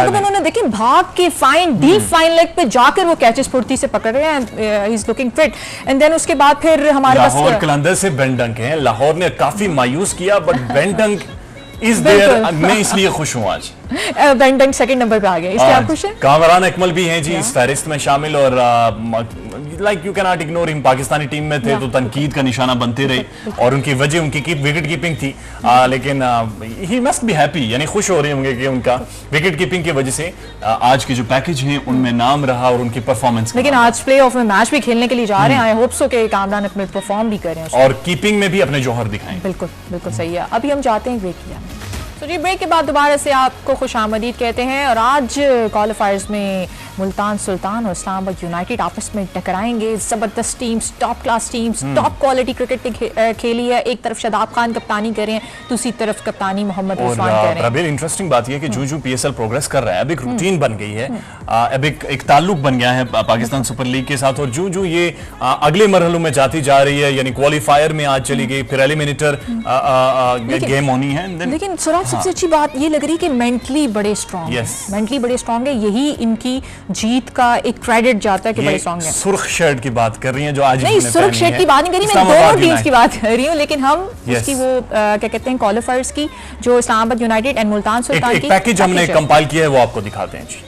उन्होंने देखिए भाग के फाइन डीप फाइन लेग पे जाकर वो कैचेस फुर्ती से पकड़ रहे हैं। He is looking fit. And then उसके बाद फिर हमारे पास लाहौर कलंदर से बेन डंक हैं। लाहौर ने काफी मायूस किया बट बेन डंक इज देयर। मैं इसलिए खुश हूं आज। बेन डंक सेकंड नंबर पे आ गए, इसलिए आप खुश हैं? कामरान अकमल भी हैं जी इस फहरिस्त में शामिल। और like you can not ignore him, Pakistani team में थे तो तनकीद का निशाना बनते रहे और उनकी वजह उनकी विकेट कीपिंग थी। लेकिन ही मस्ट बी हैप्पी, यानी खुश हो रहे होंगे कि उनका विकेट कीपिंग की वजह से आज के जो पैकेज हैं उनमें नाम रहा और उनकी परफॉर्मेंस। लेकिन आज प्ले ऑफ में मैच भी खेलने के लिए जा रहे हैं। आई होप सो कि कामरान अकमल परफॉर्म भी करें और कीपिंग में भी अपने जौहर दिखाएं। बिल्कुल बिल्कुल सही है। अभी हम जाते हैं ब्रेक किया। तो जी ब्रेक के बाद दोबारा से आपको खुशामदीद कहते हैं। और आज क्वालिफायर्स में मुल्तान सुल्तान और इस्लामाबाद यूनाइटेड आपस में टकराएंगे। जबरदस्त teams, top class teams, top quality cricket खेली है। एक तरफ शादाब खान कप्तानी कर रहे हैं, दूसरी तरफ कप्तानी मोहम्मद रिजवान कर रहे हैं। और इंटरेस्टिंग बात यह है कि जो पीएसएल प्रोग्रेस कर रहा है, अब एक रूटीन बन गई है, अब एक ताल्लुक बन गया है पाकिस्तान सुपर लीग के साथ। और जो ये अगले मरहलों में जाती जा रही है, यानी क्वालिफायर में आज चली गई, फिर एलिमिनेटर गेम होनी है। लेकिन सबसे अच्छी बात ये लग रही है कि मेंटली बड़े स्ट्रांग हैं। मेंटली बड़े स्ट्रांग है, यही इनकी जीत का एक क्रेडिट जाता है कि बड़े स्ट्रांग हैं। सुर्ख शर्ट की बात कर रही हैं जो आज नहीं, सुर्ख शर्ट की बात नहीं कर रही, मैं दोनों टीम्स की बात कर रही हूं। लेकिन हम उसकी वो क्या कहते हैं क्वालिफायर्स की, जो इस्लामाबाद यूनाइटेड एंड मुल्तान सुल्तान की पैकेज हमने कंपाइल किया है वो आपको दिखाते हैं जी।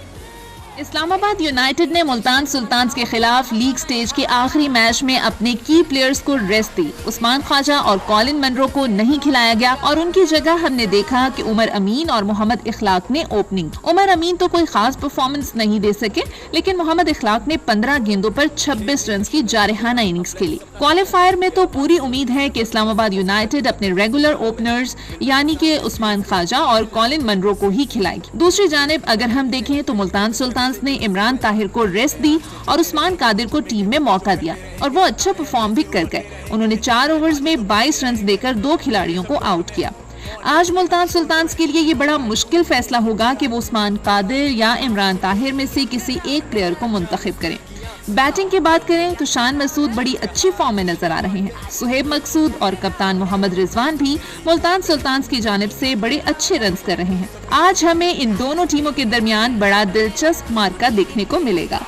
इस्लामाबाद यूनाइटेड ने मुल्तान सुल्तान्स के खिलाफ लीग स्टेज के आखिरी मैच में अपने की प्लेयर्स को रेस्ट दी। उस्मान ख्वाजा और कॉलिन मनरो को नहीं खिलाया गया और उनकी जगह हमने देखा कि उमर अमीन और मोहम्मद इखलाक ने ओपनिंग। उमर अमीन तो कोई खास परफॉर्मेंस नहीं दे सके, लेकिन मोहम्मद इखलाक ने 15 गेंदों पर 26 रन की जारहाना इनिंग्स खेली। क्वालिफायर में तो पूरी उम्मीद है कि इस्लामाबाद यूनाइटेड अपने रेगुलर ओपनर्स यानी कि उस्मान ख्वाजा और कॉलिन मनरो को ही खिलाएगी। दूसरी जानिब अगर हम देखें तो मुल्तान सुल्तान ने इमरान ताहिर को रेस्ट दी और उस्मान कादिर को टीम में मौका दिया और वो अच्छा परफॉर्म भी कर गए। उन्होंने 4 ओवर्स में 22 रन देकर 2 खिलाड़ियों को आउट किया। आज मुल्तान सुल्तान्स के लिए ये बड़ा मुश्किल फैसला होगा कि वो उस्मान कादिर या इमरान ताहिर में से किसी एक प्लेयर को मुंतखब करें। बैटिंग की बात करें तो शान मसूद बड़ी अच्छी फॉर्म में नजर आ रहे हैं। सुहेब मकसूद और कप्तान मोहम्मद रिजवान भी मुल्तान सुल्तान्स की जानिब से बड़े अच्छे रन कर रहे हैं। आज हमें इन दोनों टीमों के दरमियान बड़ा दिलचस्प मार्का देखने को मिलेगा।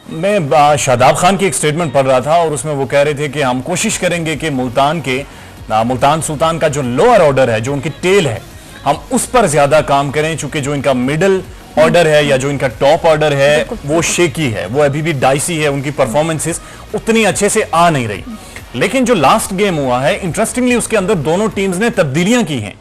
मैं शादाब खान की एक स्टेटमेंट पढ़ रहा था और उसमें वो कह रहे थे कि हम कोशिश करेंगे कि मुल्तान सुल्तान का जो लोअर ऑर्डर है, जो उनकी टेल है, हम उस पर ज्यादा काम करें, चूंकि जो इनका मिडिल ऑर्डर है या जो इनका टॉप ऑर्डर है वो शेकी है, वो अभी भी डाइसी है, उनकी परफॉर्मेंसेस उतनी अच्छे से आ नहीं रही। लेकिन जो लास्ट गेम हुआ है, इंटरेस्टिंगली उसके अंदर दोनों टीम्स ने तब्दीलियां की हैं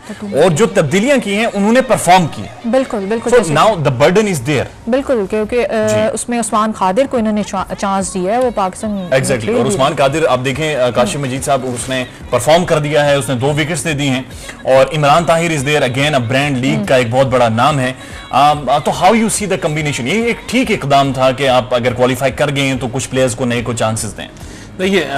और जो तब्दीलियां की हैं उन्होंने परफॉर्म किया। बिल्कुल बिल्कुल। So now the burden is there। बिल्कुल, क्योंकि उसमें उस्मान खादिर को इन्होंने चांस दिया है, वो पाकिस्तान एग्जैक्टली। और उस्मान खादिर आप देखें, काशिफ मजीद साहब उसने परफॉर्म कर दिया है, उसने 2 विकेट्स दे दी हैं। और Imran Tahir is there again, अब ब्रांड लीग का एक बहुत बड़ा नाम है। तो how you see the combination? ये एक ठीक इकदाम था कि आप अगर क्वालिफाई कर गए हैं तो कुछ प्लेयर्स को नए को चांसेस दें। देखिए,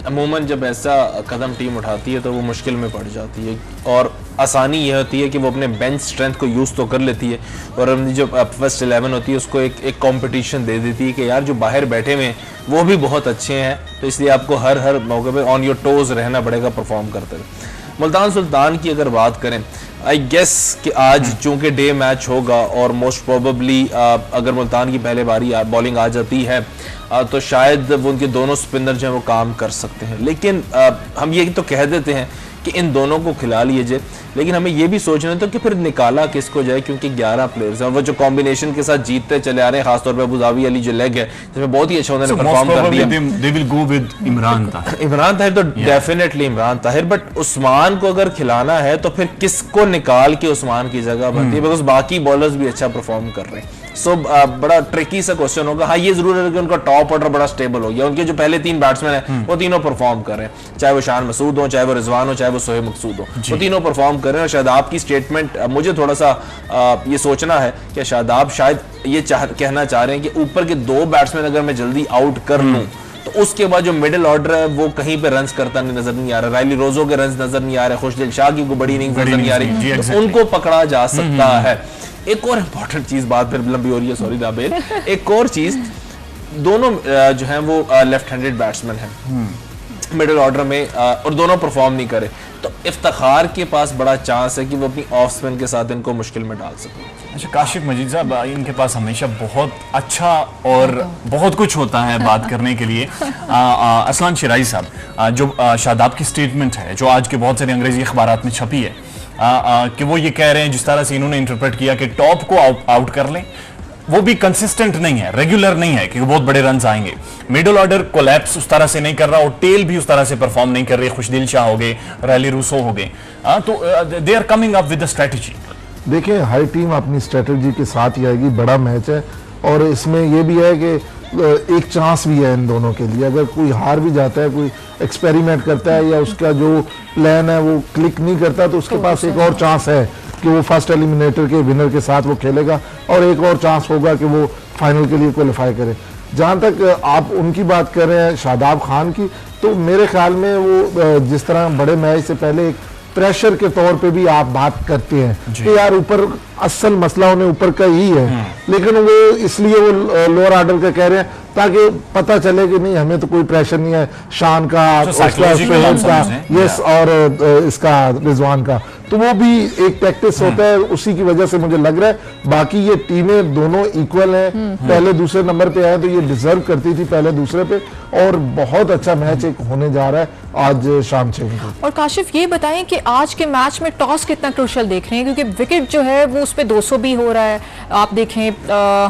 अमूमन जब ऐसा कदम टीम उठाती है तो वो मुश्किल में पड़ जाती है, और आसानी यह होती है कि वो अपने बेंच स्ट्रेंथ को यूज़ तो कर लेती है और अपनी जो फर्स्ट 11 होती है उसको एक कंपटीशन दे देती है कि यार जो बाहर बैठे हुए हैं वो भी बहुत अच्छे हैं, तो इसलिए आपको हर मौके पे ऑन योर टोज रहना पड़ेगा परफॉर्म करते हुए। मुल्तान सुल्तान की अगर बात करें, आई गेस कि आज चूंकि डे मैच होगा और मोस्ट प्रोबेबली अगर मुल्तान की पहले बारी बॉलिंग आ जाती है तो शायद वो उनके दोनों स्पिनर जो हैं वो काम कर सकते हैं। लेकिन हम ये तो कह देते हैं कि इन दोनों को खिला लिए जाए, लेकिन हमें ये भी सोचना था कि फिर निकाला किसको जाए, क्योंकि 11 प्लेयर्स हैं और वो जो कॉम्बिनेशन के साथ जीतते चले आ रहे हैं, खासतौर पे अबू धाबी अली जो लेग है जिसमें बहुत ही अच्छा उन्होंने परफॉर्म कर दिया। They will go with Imran Tahir तो डेफिनेटली इमरान ताहिर, बट उस्मान को अगर खिलाना है तो फिर किसको निकाल के उस्मान की जगह बनती है, बिकॉज बाकी बॉलर्स भी अच्छा परफॉर्म कर रहे हैं। सो बड़ा ट्रिकी सा क्वेश्चन होगा। हाँ, ये जरूर है कि उनका टॉप ऑर्डर बड़ा स्टेबल हो गया, उनके जो पहले 3 बैट्समैन हैं वो तीनों परफॉर्म कर रहे हैं, चाहे वो शान मसूद हो, चाहे वो रिजवान हो, चाहे वो सोहेब मकसूद हो, वो तीनों परफॉर्म कर रहे हैं। और शादाब की स्टेटमेंट मुझे थोड़ा सा ये सोचना है कि शादाब शायद ये कहना चाह रहे हैं कि ऊपर के 2 बैट्समैन अगर मैं जल्दी आउट कर लूं तो उसके बाद जो मिडिल ऑर्डर है वो कहीं पे रन्स करता नजर नहीं आ रहा, रायली रोजो के रन्स नजर नहीं आ रहे, खुशदिल शाह की को बड़ी इनिंग्स नजर नहीं आ रही, तो उनको पकड़ा जा सकता है। एक और इम्पोर्टेंट चीज, बात फिर लंबी हो रही है, सॉरी राबेल, एक और चीज, दोनों जो हैं वो लेफ्ट हैंडेड बैट्समैन हैं मिडिल ऑर्डर में और दोनों परफॉर्म नहीं करे, तो इफ्तिखार के पास बड़ा चांस है कि वो अपनी ऑफ स्पिन के साथ इनको मुश्किल में डाल सके। अच्छा, काशिफ मजीद साहब, इनके पास हमेशा बहुत अच्छा और बहुत कुछ होता है बात करने के लिए। असलान शिराजी साहब, जो शादाब की स्टेटमेंट है जो आज के बहुत सारे अंग्रेजी अखबारात में छपी है कि वो ये कह रहे हैं, जिस तरह से इन्होंने इंटरप्रेट किया कि टॉप को आउट कर लें, वो भी कंसिस्टेंट नहीं है, रेगुलर नहीं है कि बहुत बड़े रन आएंगे। मिडिल ऑर्डर कोलैप्स उस तरह से नहीं कर रहा और टेल भी उस तरह से परफॉर्म नहीं कर रही, खुशदिल शाह हो गए, रैली रूसो हो गए, तो they are coming up with the strategy. देखिए, हर टीम अपनी स्ट्रेटजी के साथ ही आएगी, बड़ा मैच है और इसमें यह भी है कि एक चांस भी है इन दोनों के लिए। अगर कोई हार भी जाता है, कोई एक्सपेरिमेंट करता है या उसका जो प्लान है वो क्लिक नहीं करता, तो उसके पास एक और चांस है कि वो फर्स्ट एलिमिनेटर के विनर के साथ वो खेलेगा और एक और चांस होगा कि वो फाइनल के लिए क्वालिफाई करे। जहाँ तक आप उनकी बात कर रहे हैं शादाब खान की, तो मेरे ख्याल में वो जिस तरह बड़े मैच से पहले एक प्रेशर के तौर पे भी आप बात करते हैं कि यार ऊपर असल मसला उन्हें ऊपर का ही है, लेकिन वो इसलिए वो लोअर ऑर्डर का कह रहे हैं ताकि पता चले कि नहीं, हमें तो कोई प्रेशर नहीं है शान का, यस, और इसका रिजवान का, तो वो भी एक प्रैक्टिस होता है, उसी की वजह से मुझे लग रहा है। बाकी ये टीमें दोनों इक्वल हैं, पहले दूसरे नंबर पे आए तो ये डिजर्व करती थी पहले दूसरे पे, और बहुत अच्छा मैच एक होने जा रहा है आज शाम 6 बजे। और काशिफ ये बताएं कि आज के मैच में टॉस कितना क्रूशियल देख रहे हैं, क्योंकि विकेट जो है वो उस पे 200 भी हो रहा है, आप देखें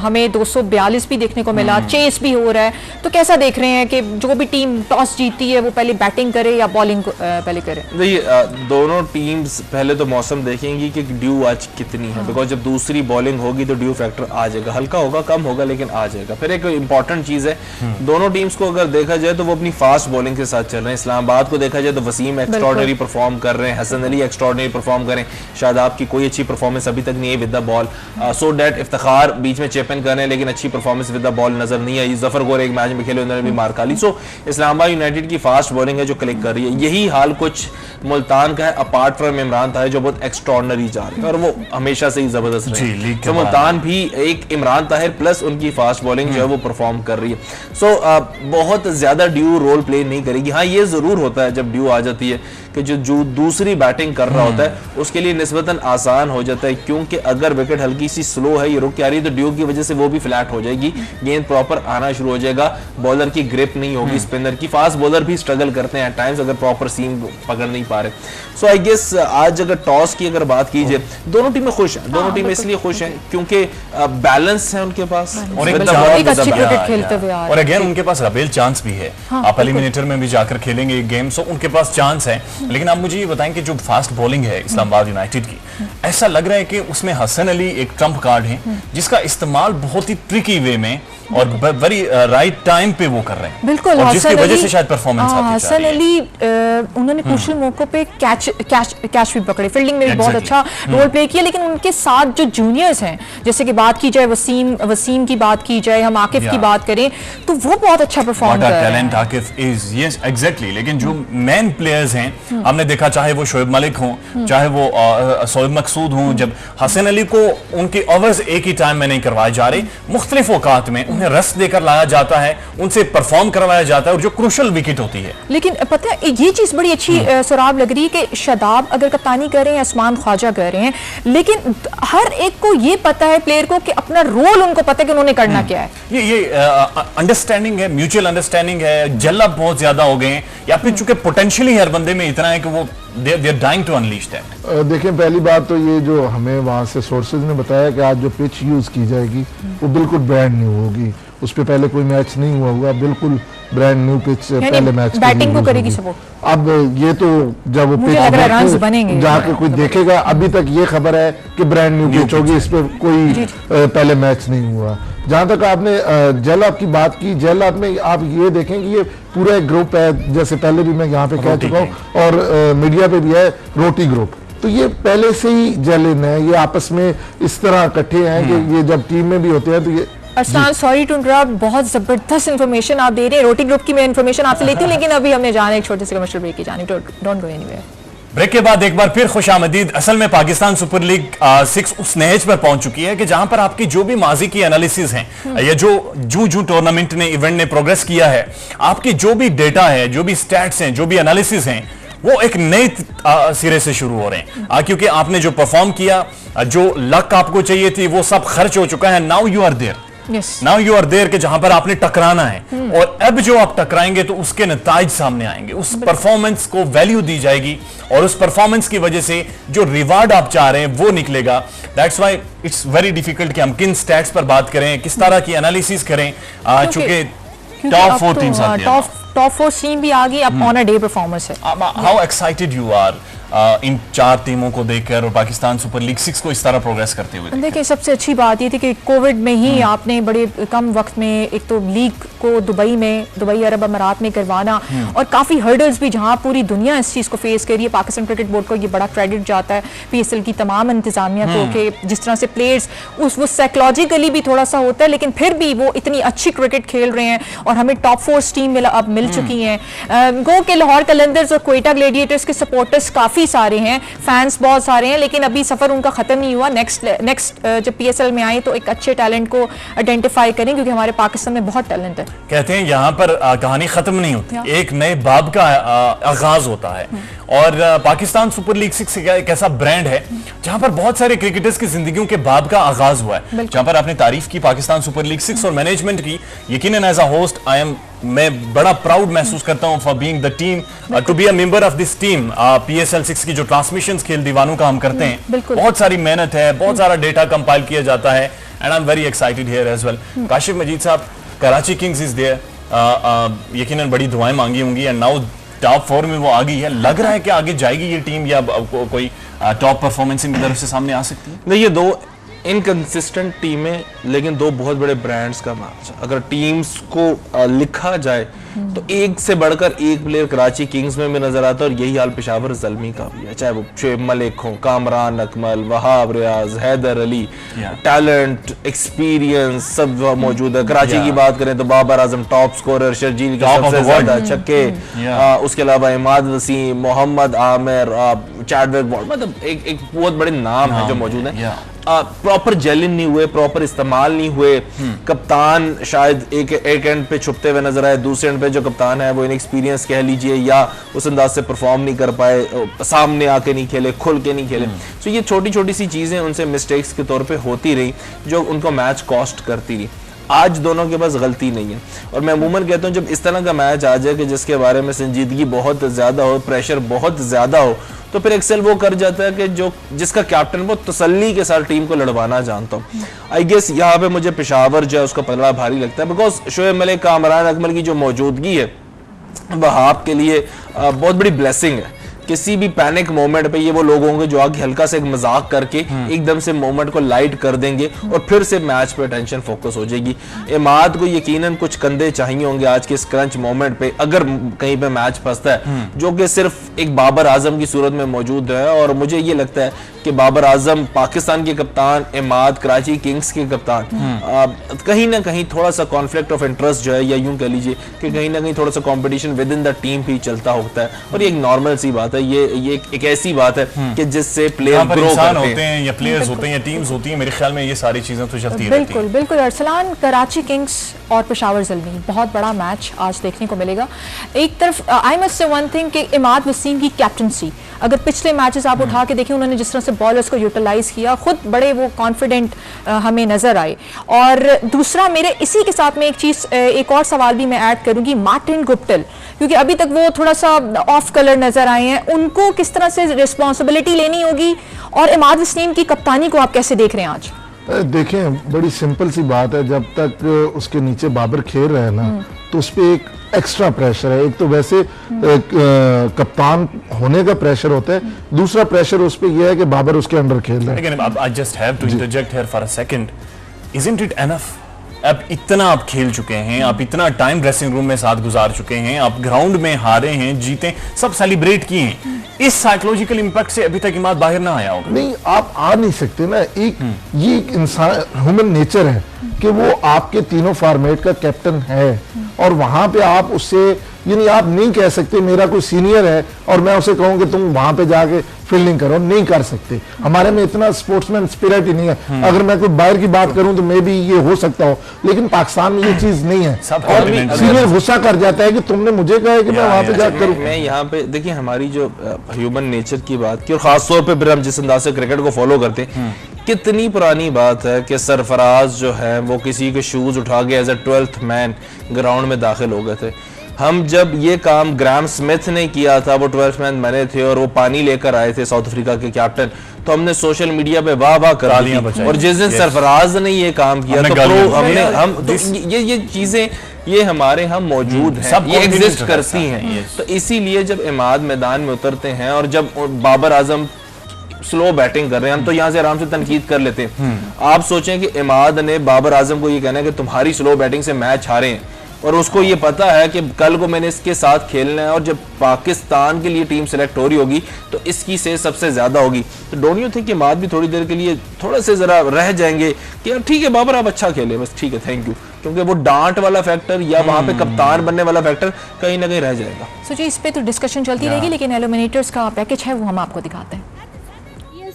हमें 242 भी देखने को मिला, चेस भी हो रहा है, तो कैसा देख रहे हैं कि जो भी टीम टॉस जीती है वो पहले बैटिंग करे या बॉलिंग पहले करे? देखिए, दोनों टीम्स पहले तो मौसम देखेंगी कि ड्यू आज कितनी है, बिकॉज जब दूसरी बॉलिंग होगी तो ड्यू फैक्टर आ जाएगा, हल्का होगा, कम होगा, लेकिन आ जाएगा। फिर एक इंपॉर्टेंट चीज है, दोनों टीम्स को अगर देखा जाए तो वो अपनी फास्ट बॉलिंग के साथ चल रहे हैं। इस्लामाबाद को देखा जाए तो वसीम एक्स्ट्राऑर्डिनरी परफॉर्म कर रहे हैं, हसन अली एक्स्ट्राऑर्डिनरी परफॉर्म कर रहे हैं, शादाब की कोई अच्छी परफॉर्मेंस अभी तक नहीं है with the ball, so that Iftikhar बीच में चैप इन कर रहे हैं लेकिन अच्छी परफॉर्मेंस विद द बॉल नजर नहीं आई। जफर गोर एक मैच में खेले, उन्होंने भी मार खा ली। सो इस्लामाबाद यूनाइटेड की फास्ट बॉलिंग है जो क्लिक कर रही है। यही हाल कुछ मुल्तान का है, अपार्ट फ्रॉम इमरान ताहिर जो बहुत एक्स्ट्रॉर्डनरी जा रहे हैं और वो हमेशा से ही जबरदस्त जी, रहे लीग के तो बाद। मुल्तान भी एक इमरान ताहिर प्लस उनकी फास्ट बॉलिंग जो है वो परफॉर्म कर रही है। सो बहुत ज्यादा ड्यू रोल प्ले नहीं करेगी। हाँ ये जरूर होता है जब ड्यू आ जाती है कि जो दूसरी बैटिंग कर रहा होता है उसके लिए निस्बतन आसान हो जाता है, क्योंकि अगर विकेट हल्की सी स्लो है, ये रुक के आ रही है, तो ड्यू की वजह से वो भी फ्लैट हो जाएगी, गेंद प्रॉपर आना शुरू हो जाएगा, बॉलर की ग्रिप नहीं होगी, स्पिनर की। फास्ट बॉलर भी स्ट्रगल करते हैं टाइम्स अगर प्रॉपर सीम पकड़ नहीं पा रहे। सो आई गेस आज अगर टॉस की अगर बात की जाए, दोनों टीमें खुश हैं, दोनों टीमें इसलिए खुश हैं क्योंकि बैलेंस है उनके पास और एक अच्छी क्रिकेट खेलते हुए आ रहे और अगेन उनके पास रबेल चांस भी है। आप एलिमिनेटर में भी जाकर खेलेंगे एक गेम, सो उनके पास चांस है। लेकिन आप मुझे ये बताएं कि जो फास्ट बॉलिंग है इस्लामाबाद यूनाइटेड की, ऐसा लग रहा है कि उसमें हसन अली एक ट्रम्प कार्ड है जिसका इस्तेमाल बहुत ही ट्रिकी वे में और वेरी राइट टाइम पे वो कर रहे हैं। बिल्कुल, और जिसकी वजह से शायद परफॉर्मेंस आती है। हसन अली उन्होंने क्रूशियल मौकों पे कैच भी पकड़े, फील्डिंग में भी बहुत अच्छा रोल प्ले किया। लेकिन उनके साथ जो जूनियर्स हैं, जैसे कि बात की जाए वसीम की बात की जाए, हम आकिफ की बात करें, तो वो बहुत अच्छा परफॉर्म कर रहे हैं। Talent Akif is yes exactly. लेकिन जो मेन प्लेयर्स हैं हमने देखा, चाहे वो शोएब मलिक हों, चाहे वो शोएब मकसूद हों, जब हसन अली को उनके ओवर्स एक ही टाइम में नहीं करवाए जा रहे, मुख्तलिफ औकात में उन्हें रस देकर लाया जाता है, उनसे परफॉर्म करवाया जाता है, और जो क्रूशल विकेट होती है। लेकिन पता है ये चीज बड़ी अच्छी सुराब लग रही है कि शादाब अगर कप्तानी कर रहे हैं, उस्मान ख्वाजा कर रहे हैं, लेकिन हर एक को ये पता है, प्लेयर को, कि अपना रोल उनको पता है कि उन्होंने करना क्या है। ये अंडरस्टैंडिंग है, म्यूचुअल अंडरस्टैंडिंग है, जल्लब बहुत ज्यादा हो गए हैं, या फिर चूंकि पोटेंशियली हर बंदे में इतना है कि वो they are dying to unleash that। देखिए पहली बात तो ये जो हमें वहाँ से सोर्सेज ने बताया कि आज जो पिच यूज की जाएगी वो बिल्कुल ब्रांड न्यू होगी, उस पर पहले कोई मैच नहीं हुआ होगा, बिल्कुल ब्रांड न्यू पिच पहले मैच बैटिंग को करेगी सपोर्ट। अब ये तो जब वो मुझे लग रहा है रन्स बनेंगे, जाके कोई देखेगा। अभी तक ये खबर है कि ब्रांड न्यू पिच होगी, इस पर कोई पहले मैच नहीं हुआ। जहां तक आपने जैलाब की बात की, जैलाब में आप ये देखें कि ये पूरा एक ग्रुप है, जैसे पहले भी मैं यहाँ पे कह चुका हूँ और मीडिया पे भी है, रोटी ग्रुप। तो ये पहले से ही जेलिन है, ये आपस में इस तरह इकट्ठे हैं कि ये जब टीम में भी होते हैं तो ये। अरसलान सॉरी टू इंटरप्ट, बहुत जबरदस्त इन्फॉर्मेशन आप दे रहे हैं। रोटी ग्रुप की मैं इन्फॉर्मेशन आपसे लेती हूँ, लेकिन अभी हमने जाना एक छोटे से कमर्शियल ब्रेक की जानी। Don't go anywhere. ब्रेक के बाद एक बार फिर खुशामदीद। असल में पाकिस्तान सुपर लीग 6 उस नहेज पर पहुंच चुकी है कि जहां पर आपकी जो भी माजी की एनालिसिस हैं, या जो टूर्नामेंट ने, इवेंट ने प्रोग्रेस किया है, आपकी जो भी डेटा है, जो भी स्टैट्स हैं, जो भी एनालिसिस हैं, वो एक नए सिरे से शुरू हो रहे हैं। क्योंकि आपने जो परफॉर्म किया, जो लक आपको चाहिए थी, वो सब खर्च हो चुका है। Now you are there, now you are there, कि जहां पर आपने टकराना है, और अब जो आप टकराएंगे तो उसके नताइज सामने आएंगे, उस परफॉर्मेंस को वैल्यू दी जाएगी, और उस परफॉर्मेंस की वजह से जो रिवार्ड आप चाह रहे हैं वो निकलेगा। That's why it's very difficult कि हम किन स्टैट्स पर बात करें, किस तरह की एनालिसिस करें, चूंकि टॉप 4 टीम्स आती हैं। टॉप 4 टीम भी आ गई, अब ऑन अ डे परफॉर्मेंस है। How excited you are in 4 टीमों को देखकर और पाकिस्तान सुपर लीग 6 को इस तरह प्रोग्रेस करते हुए? देखिए सबसे अच्छी बात ये थी कि कोविड में ही आपने बड़े कम वक्त में एक तो लीग को दुबई अरब अमारात में करवाना, और काफ़ी हर्डल्स भी जहां पूरी दुनिया इस चीज़ को फेस कर रही है। पाकिस्तान क्रिकेट बोर्ड को ये बड़ा क्रेडिट जाता है, PSL की तमाम इंतजामिया को, कि जिस तरह से प्लेयर्स वो साइकोलॉजिकली भी थोड़ा सा होता है, लेकिन फिर भी वो इतनी अच्छी क्रिकेट खेल रहे हैं, और हमें टॉप 4 टीम अब मिल चुकी हैं। गो के लाहौर कलंदर्स और क्वेटा ग्लेडिएटर्स के सपोर्टर्स काफ़ी सारे हैं, फैंस बहुत सारे हैं, लेकिन अभी सफर उनका खत्म नहीं हुआ। नेक्स्ट जब PSL में आए तो एक अच्छे टैलेंट को आइडेंटिफाई करें, क्योंकि हमारे पाकिस्तान में बहुत टैलेंट है। कहते हैं यहाँ पर कहानी खत्म नहीं होती, एक नए बाब का आगाज होता है। और पाकिस्तान सुपर लीग 6 एक ऐसा ब्रांड है जहां पर बहुत सारे क्रिकेटर्स की जिंदगियों के बाब का आगाज हुआ है, जहां पर आपने तारीफ की पाकिस्तान सुपर लीग 6 और मैनेजमेंट की। यकीनन एज अ होस्ट मैं बड़ा प्राउड महसूस करता हूं for being the team, to be a member of this team. PSL 6 की जो ट्रांसमिशंस खेल दीवानों का हम करते हैं, बहुत सारी मेहनत है, बहुत सारा डेटा कंपाइल किया जाता है, and I am very excited here as well. Kashif Majeed साहब, कराची किंग्स इज देयर, यकीनन बड़ी दुआएं मांगी होंगी, एंड नाउ टॉप 4 में वो आ गई है। लग रहा है कि आगे जाएगी ये टीम, या कोई टॉप परफॉर्मेंस इनकी तरफ से सामने आ सकती है? नहीं, ये 2 इनकंसिस्टेंट टीमें, लेकिन 2 बहुत बड़े ब्रांड्स का मैच। अगर टीम्स को लिखा जाए तो एक से बढ़कर एक प्लेयर कराची किंग्स में भी नजर आता है, और यही हाल पेशावर ज़ल्मी का भी है, चाहे वो शोएब मलिक हो, कामरान अकमल, वहाब रियाज, हैदर अली, टैलेंट, एक्सपीरियंस सब मौजूद है। कराची की बात करें तो बाबर आजम टॉप स्कोरर, शर्जील के सबसे ज्यादा छक्के, उसके अलावा इमाद वसीम, मोहम्मद आमिर, चैडविक बॉल, मतलब एक बहुत बड़े नाम है जो मौजूद है। प्रॉपर जेलिन नहीं हुए, प्रॉपर इस्तेमाल नहीं हुए। कप्तान शायद एक एंड पे छुपते हुए नजर आए, दूसरे एंड पे जो कप्तान है वो इनएक्सपीरियंस कह लीजिए, या उस अंदाज से परफॉर्म नहीं कर पाए, सामने आके नहीं खेले, खुल के नहीं खेले। तो ये छोटी छोटी सी चीजें उनसे मिस्टेक्स के तौर पे होती रही जो उनको मैच कॉस्ट करती रही। आज दोनों के पास गलती नहीं है, और मैं अमूमन कहता हूँ जब इस तरह का मैच आ जाए कि जिसके बारे में संजीदगी बहुत ज्यादा हो, प्रेशर बहुत ज्यादा हो, तो फिर एक्सेल वो कर जाता है कि जो जिसका कैप्टन वो तसल्ली के साथ टीम को लड़वाना जानता हूँ। आई गेस यहाँ पे मुझे पेशावर जो है उसका पलड़ा भारी लगता है, बिकॉज शोएब मलिक, कामरान अकमल की जो मौजूदगी है वह आपके लिए बहुत बड़ी ब्लेसिंग है। किसी भी पैनिक मोमेंट पे ये वो लोग होंगे जो आगे हल्का से एक मजाक करके एकदम से मोमेंट को लाइट कर देंगे और फिर से मैच पे टेंशन फोकस हो जाएगी। इमाद को यकीनन कुछ कंधे चाहिए होंगे आज के इस क्रंच मोमेंट पे, अगर कहीं पे मैच फंसता है, जो कि सिर्फ एक बाबर आजम की सूरत में मौजूद है। और मुझे ये लगता है कि बाबर आजम पाकिस्तान के कप्तान, इमाद कराची किंग्स के कप्तान, कहीं ना कहीं थोड़ा सा कॉन्फ्लिक्ट ऑफ इंटरेस्ट जो है, या यूं कह लीजिए कि कहीं ना कहीं थोड़ा सा competition with in the team भी चलता होता है, और ये एक नॉर्मल सी बात है। ये एक ऐसी बात है कि जिससे प्लेयर ग्रो होते हैं या प्लेयर्स होते हैं या टीम्स होती हैं, मेरे ख्याल में ये सारी चीजें तो चलती रहती हैं। बिल्कुल बिल्कुल अरसलान, कराची किंग्स और पेशावर ज़ल्मी, बहुत बड़ा मैच आज देखने को मिलेगा। एक तरफ I must say one thing कि इमाद वसीम की कैप्टनसी, अगर पिछले मैचेस आप उठा के देखें, उन्होंने जिस तरह से बॉलर्स को यूटिलाइज किया, खुद बड़े वो कॉन्फिडेंट हमें नजर आए। और दूसरा मेरे इसी के साथ में एक चीज, एक और सवाल भी मैं ऐड करूंगी, मार्टिन गुप्टिल, क्योंकि अभी तक वो थोड़ा सा ऑफ कलर नजर आए हैं, उनको किस तरह से रिस्पॉन्सिबिलिटी लेनी होगी, और इमाद वसीम की कप्तानी को आप कैसे देख रहे हैं आज? देखें, बड़ी सिंपल सी बात है, जब तक उसके नीचे बाबर खेल रहे हैं ना, तो उस पर एक एक्स्ट्रा प्रेशर है। एक तो वैसे कप्तान होने का प्रेशर होता है, दूसरा प्रेशर उस पर यह है कि बाबर उसके अंडर खेल रहा है। Again, I just have to interject here for a second. Isn't it enough? आप इतना आप खेल चुके हैं, आप इतना टाइम ड्रेसिंग रूम में साथ गुजार चुके हैं, आप ग्राउंड में हारे हैं, जीते, सब सेलिब्रेट किए हैं, इस साइकोलॉजिकल इंपैक्ट से अभी तक इमाद बाहर ना आया होगा। नहीं, आप आ नहीं सकते ना। ये एक इंसान ह्यूमन नेचर है कि वो आपके तीनों फॉर्मेट का कैप्टन है, और वहां पे आप उससे यानी आप नहीं कह सकते मेरा कोई सीनियर है और मैं उसे कहूं कि तुम वहां पे जाके फील्डिंग करो, नहीं कर सकते। हमारे में इतना स्पोर्ट्समैन स्पिरिट ही नहीं है। अगर मैं कोई बाहर की बात करूं तो मे भी ये हो सकता हो, लेकिन पाकिस्तान में ये चीज नहीं है, और सीनियर गुस्सा कर जाता है कि तुमने मुझे कहा है कि मैं वहां पे जाकर करूं। मैं यहाँ पे देखिए हमारी जो ह्यूमन नेचर की बात की, और खासतौर पर फिर हम जिस अंदाज से क्रिकेट को फॉलो करते हैं, कितनी पुरानी बात है कि सरफराज जो है वो किसी के शूज उठा के as a 12th man ground में दाखिल हो गए थे। हम जब ये काम ग्राम स्मिथ ने किया था, वो 12th मैन बने थे और वो पानी लेकर आए थे साउथ अफ्रीका के कैप्टन, तो हमने सोशल मीडिया पे वाह वाह कर दी। और जिस दिन सरफराज ने ये काम किया तो ये चीजें ये हमारे हम मौजूद हैं, ये एग्जिस्ट करती हैं। तो इसीलिए जब इमाद मैदान में उतरते हैं और जब बाबर आजम स्लो बैटिंग कर रहे हैं, हम तो यहाँ से आराम से तनकीद कर लेते हैं। आप सोचें कि इमाद ने बाबर आजम को ये कहना है कि तुम्हारी स्लो बैटिंग से मैच हारे हैं, और उसको ये पता है कि कल को मैंने इसके साथ खेलना है, और जब पाकिस्तान के लिए टीम सेलेक्ट हो रही होगी तो इसकी से सबसे ज्यादा होगी। तो डोंट यू थिंक कि इमाद भी थोड़ी देर के लिए थोड़ा से जरा रह जाएंगे कि यार ठीक है बाबर आप अच्छा खेले, बस ठीक है थैंक यू, क्योंकि वो डांट वाला फैक्टर या वहां पे कप्तान बनने वाला फैक्टर कहीं ना कहीं रह जाएगा। सो जी, इस पे तो डिस्कशन चलती रहेगी, लेकिन एलिमिनेटर्स का पैकेज है वो हम आपको दिखाते हैं।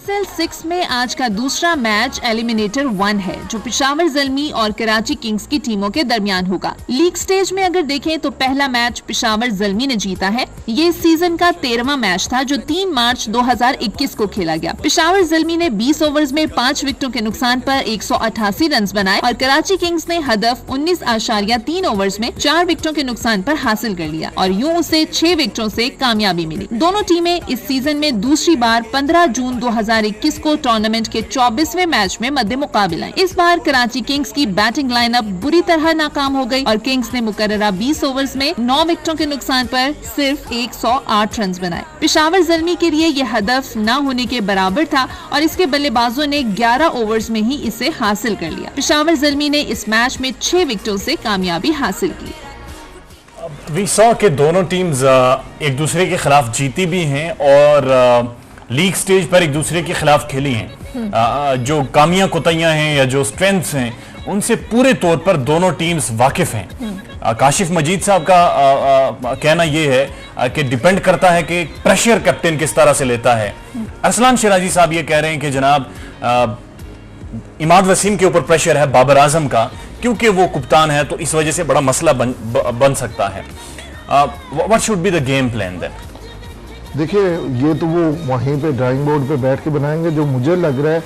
PSL 6 में आज का दूसरा मैच एलिमिनेटर 1 है, जो पेशावर ज़ल्मी और कराची किंग्स की टीमों के दरमियान होगा। लीग स्टेज में अगर देखें तो पहला मैच पेशावर ज़ल्मी ने जीता है। ये इस सीजन का 13वां मैच था जो 3 मार्च 2021 को खेला गया। पेशावर ज़ल्मी ने 20 ओवर्स में 5 विकेटों के नुकसान पर 188 रन बनाए, और कराची किंग्स ने हदफ 19.3 ओवर्स में 4 विकेटों के नुकसान पर हासिल कर लिया, और यूं उसे 6 विकेटों से कामयाबी मिली। दोनों टीमें इस सीजन में दूसरी बार 15 जून 2021 को टूर्नामेंट के 24वें मैच में मध्य मुकाबला। इस बार कराची किंग्स की बैटिंग लाइनअप बुरी तरह नाकाम हो गई, और किंग्स ने मुकर्ररा 20 ओवर्स में 9 विकेटों के नुकसान पर सिर्फ 108 रन बनाए। पेशावर ज़ल्मी के लिए यह हदफ न होने के बराबर था, और इसके बल्लेबाजों ने 11 ओवर्स में ही इसे हासिल कर लिया। पेशावर ज़ल्मी ने इस मैच में 6 विकेटों से कामयाबी हासिल की। वी सॉ कि दोनों टीम्स एक दूसरे के खिलाफ जीती भी हैं और लीग स्टेज पर एक दूसरे के खिलाफ खेली हैं। जो कामियां कोताहियां हैं या जो स्ट्रेंथ्स हैं उनसे पूरे तौर पर दोनों टीम्स वाकिफ हैं। काशिफ मजीद साहब का कहना यह है कि डिपेंड करता है कि प्रेशर कैप्टन किस तरह से लेता है। अरसलान शिराजी साहब ये कह रहे हैं कि जनाब इमाद वसीम के ऊपर प्रेशर है बाबर आजम का, क्योंकि वो कप्तान है तो इस वजह से बड़ा मसला बन सकता है। What should be the game plan then? देखिए, ये तो वो वहीं पे ड्राइंग बोर्ड पे बैठ के बनाएंगे। जो मुझे लग रहा है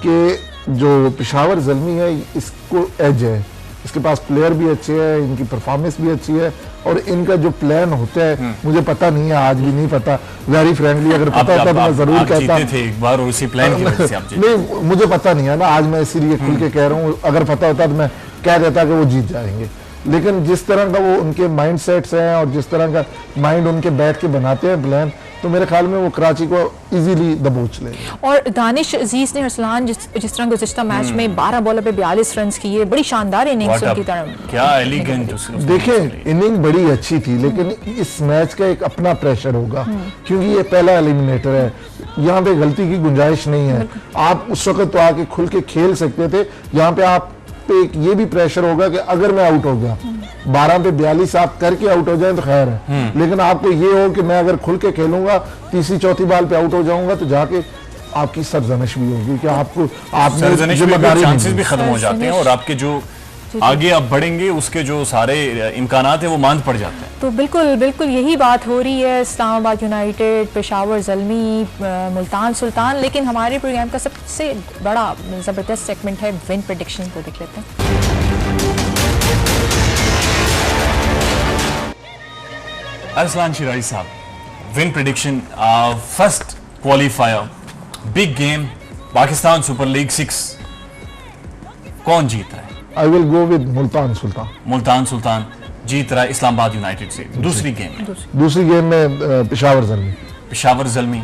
कि जो पेशावर ज़ल्मी है इसको एज है, इसके पास प्लेयर भी अच्छे हैं, इनकी परफॉर्मेंस भी अच्छी है और इनका जो प्लान होता है मुझे पता नहीं है, आज भी नहीं पता। वेरी फ्रेंकली अगर पता होता तो मैं जरूर कहता थे एक बार उसी प्लान की वजह से आप जीते। नहीं, मुझे पता नहीं है ना, आज मैं इसीलिए खुल के कह रहा हूँ। अगर पता होता तो मैं कह देता कि वो जीत जाएंगे, लेकिन जिस तरह का वो उनके माइंड सेट्स हैं और जिस तरह का माइंड उनके बैठ के बनाते हैं प्लान, तो मेरे ख्याल में वो कराची को इजीली दबोच लेंगे। और दानिश अजीज ने अरसलान जिस तरह गुज़िश्ता मैच में 12 बॉलर पे 42 रन किए, बड़ी शानदार इनिंग्स उनकी तरफ। क्या एलिगेंट। देखिए, इनिंग बड़ी अच्छी थी, लेकिन इस मैच का एक अपना प्रेशर होगा क्योंकि ये पहला एलिमिनेटर है। यहाँ पे गलती की गुंजाइश नहीं है। आप उस वक्त तो आके खुल के खेल सकते थे, यहाँ पे आप पे ये भी प्रेशर होगा कि अगर मैं आउट हो गया 12 पे 42 आप करके आउट हो जाए तो खैर है, लेकिन आपको ये हो कि मैं अगर खुल के खेलूंगा तीसरी चौथी बाल पे आउट हो जाऊंगा तो जाके आपकी सरजनिश भी होगी कि आपको आपने चांसेस भी खत्म हो जाते हैं और आपके जो आगे आप बढ़ेंगे उसके जो सारे इम्कानात हैं वो मांद पड़ जाते हैं। तो बिल्कुल बिल्कुल यही बात हो रही है इस्लामाबाद यूनाइटेड, पेशावर ज़ल्मी, मुल्तान सुल्तान। लेकिन हमारे प्रोग्राम का सबसे बड़ा ज़बरदस्त सेगमेंट है विन प्रेडिक्शन, को देख लेते हैं। अरसलान शिराजी साहब, win prediction, first qualifier, big game, Pakistan super league 6, कौन जीत रहा है? I will go with Multan Sultan. Multan Sultan जीत रहा है इस्लामाबाद यूनाइटेड से। दूसरी गेम में पेशावर ज़ल्मी। पेशावर ज़ल्मी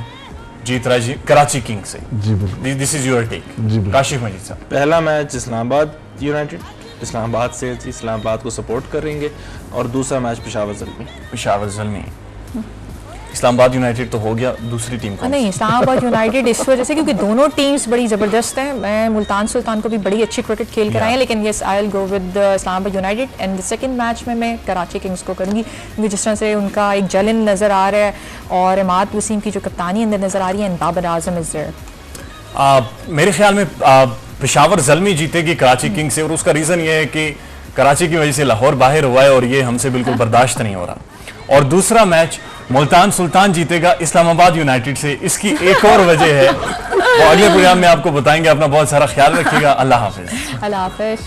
जीत रहा है कराची किंग से। जी बिल्कुल। This is your take. जी बिल्कुल। काशिफ मजीद साहब, पहला मैच इस्लामाबाद यूनाइटेड, इस्लामाबाद से इस्लामाबाद को सपोर्ट करेंगे, और दूसरा मैच पेशावर ज़ल्मी। पेशावर ज़ल्मी। इस्लामाबाद यूनाइटेड तो हो गया, दूसरी टीम को नहीं, इस्लामाबाद यूनाइटेड इस वजह से क्योंकि दोनों टीम्स बड़ी ज़बरदस्त हैं। मैं मुल्तान सुल्तान को भी बड़ी अच्छी क्रिकेट खेल कर आए हैं, लेकिन yes I will go with Islamabad United. And the second match में मैं कराची किंग्स को करूँगी, क्योंकि जिस तरह से उनका एक जलन नज़र आ रहा है और इमाद वसीम की जो कप्तानी अंदर नज़र आ रही है, and Babar Azam is there. मेरे ख्याल में पेशावर ज़ल्मी जीतेगी कराची किंग्स से, और उसका रीज़न ये है कि कराची की वजह से लाहौर बाहर हुआ है और ये हमसे बिल्कुल बर्दाश्त नहीं हो रहा। और दूसरा मैच मुल्तान सुल्तान जीतेगा इस्लामाबाद यूनाइटेड से। इसकी एक और वजह है, वो अगले प्रोग्राम में आपको बताएंगे। अपना बहुत सारा ख्याल रखिएगा। अल्लाह हाफिज। अल्लाह हाफिज।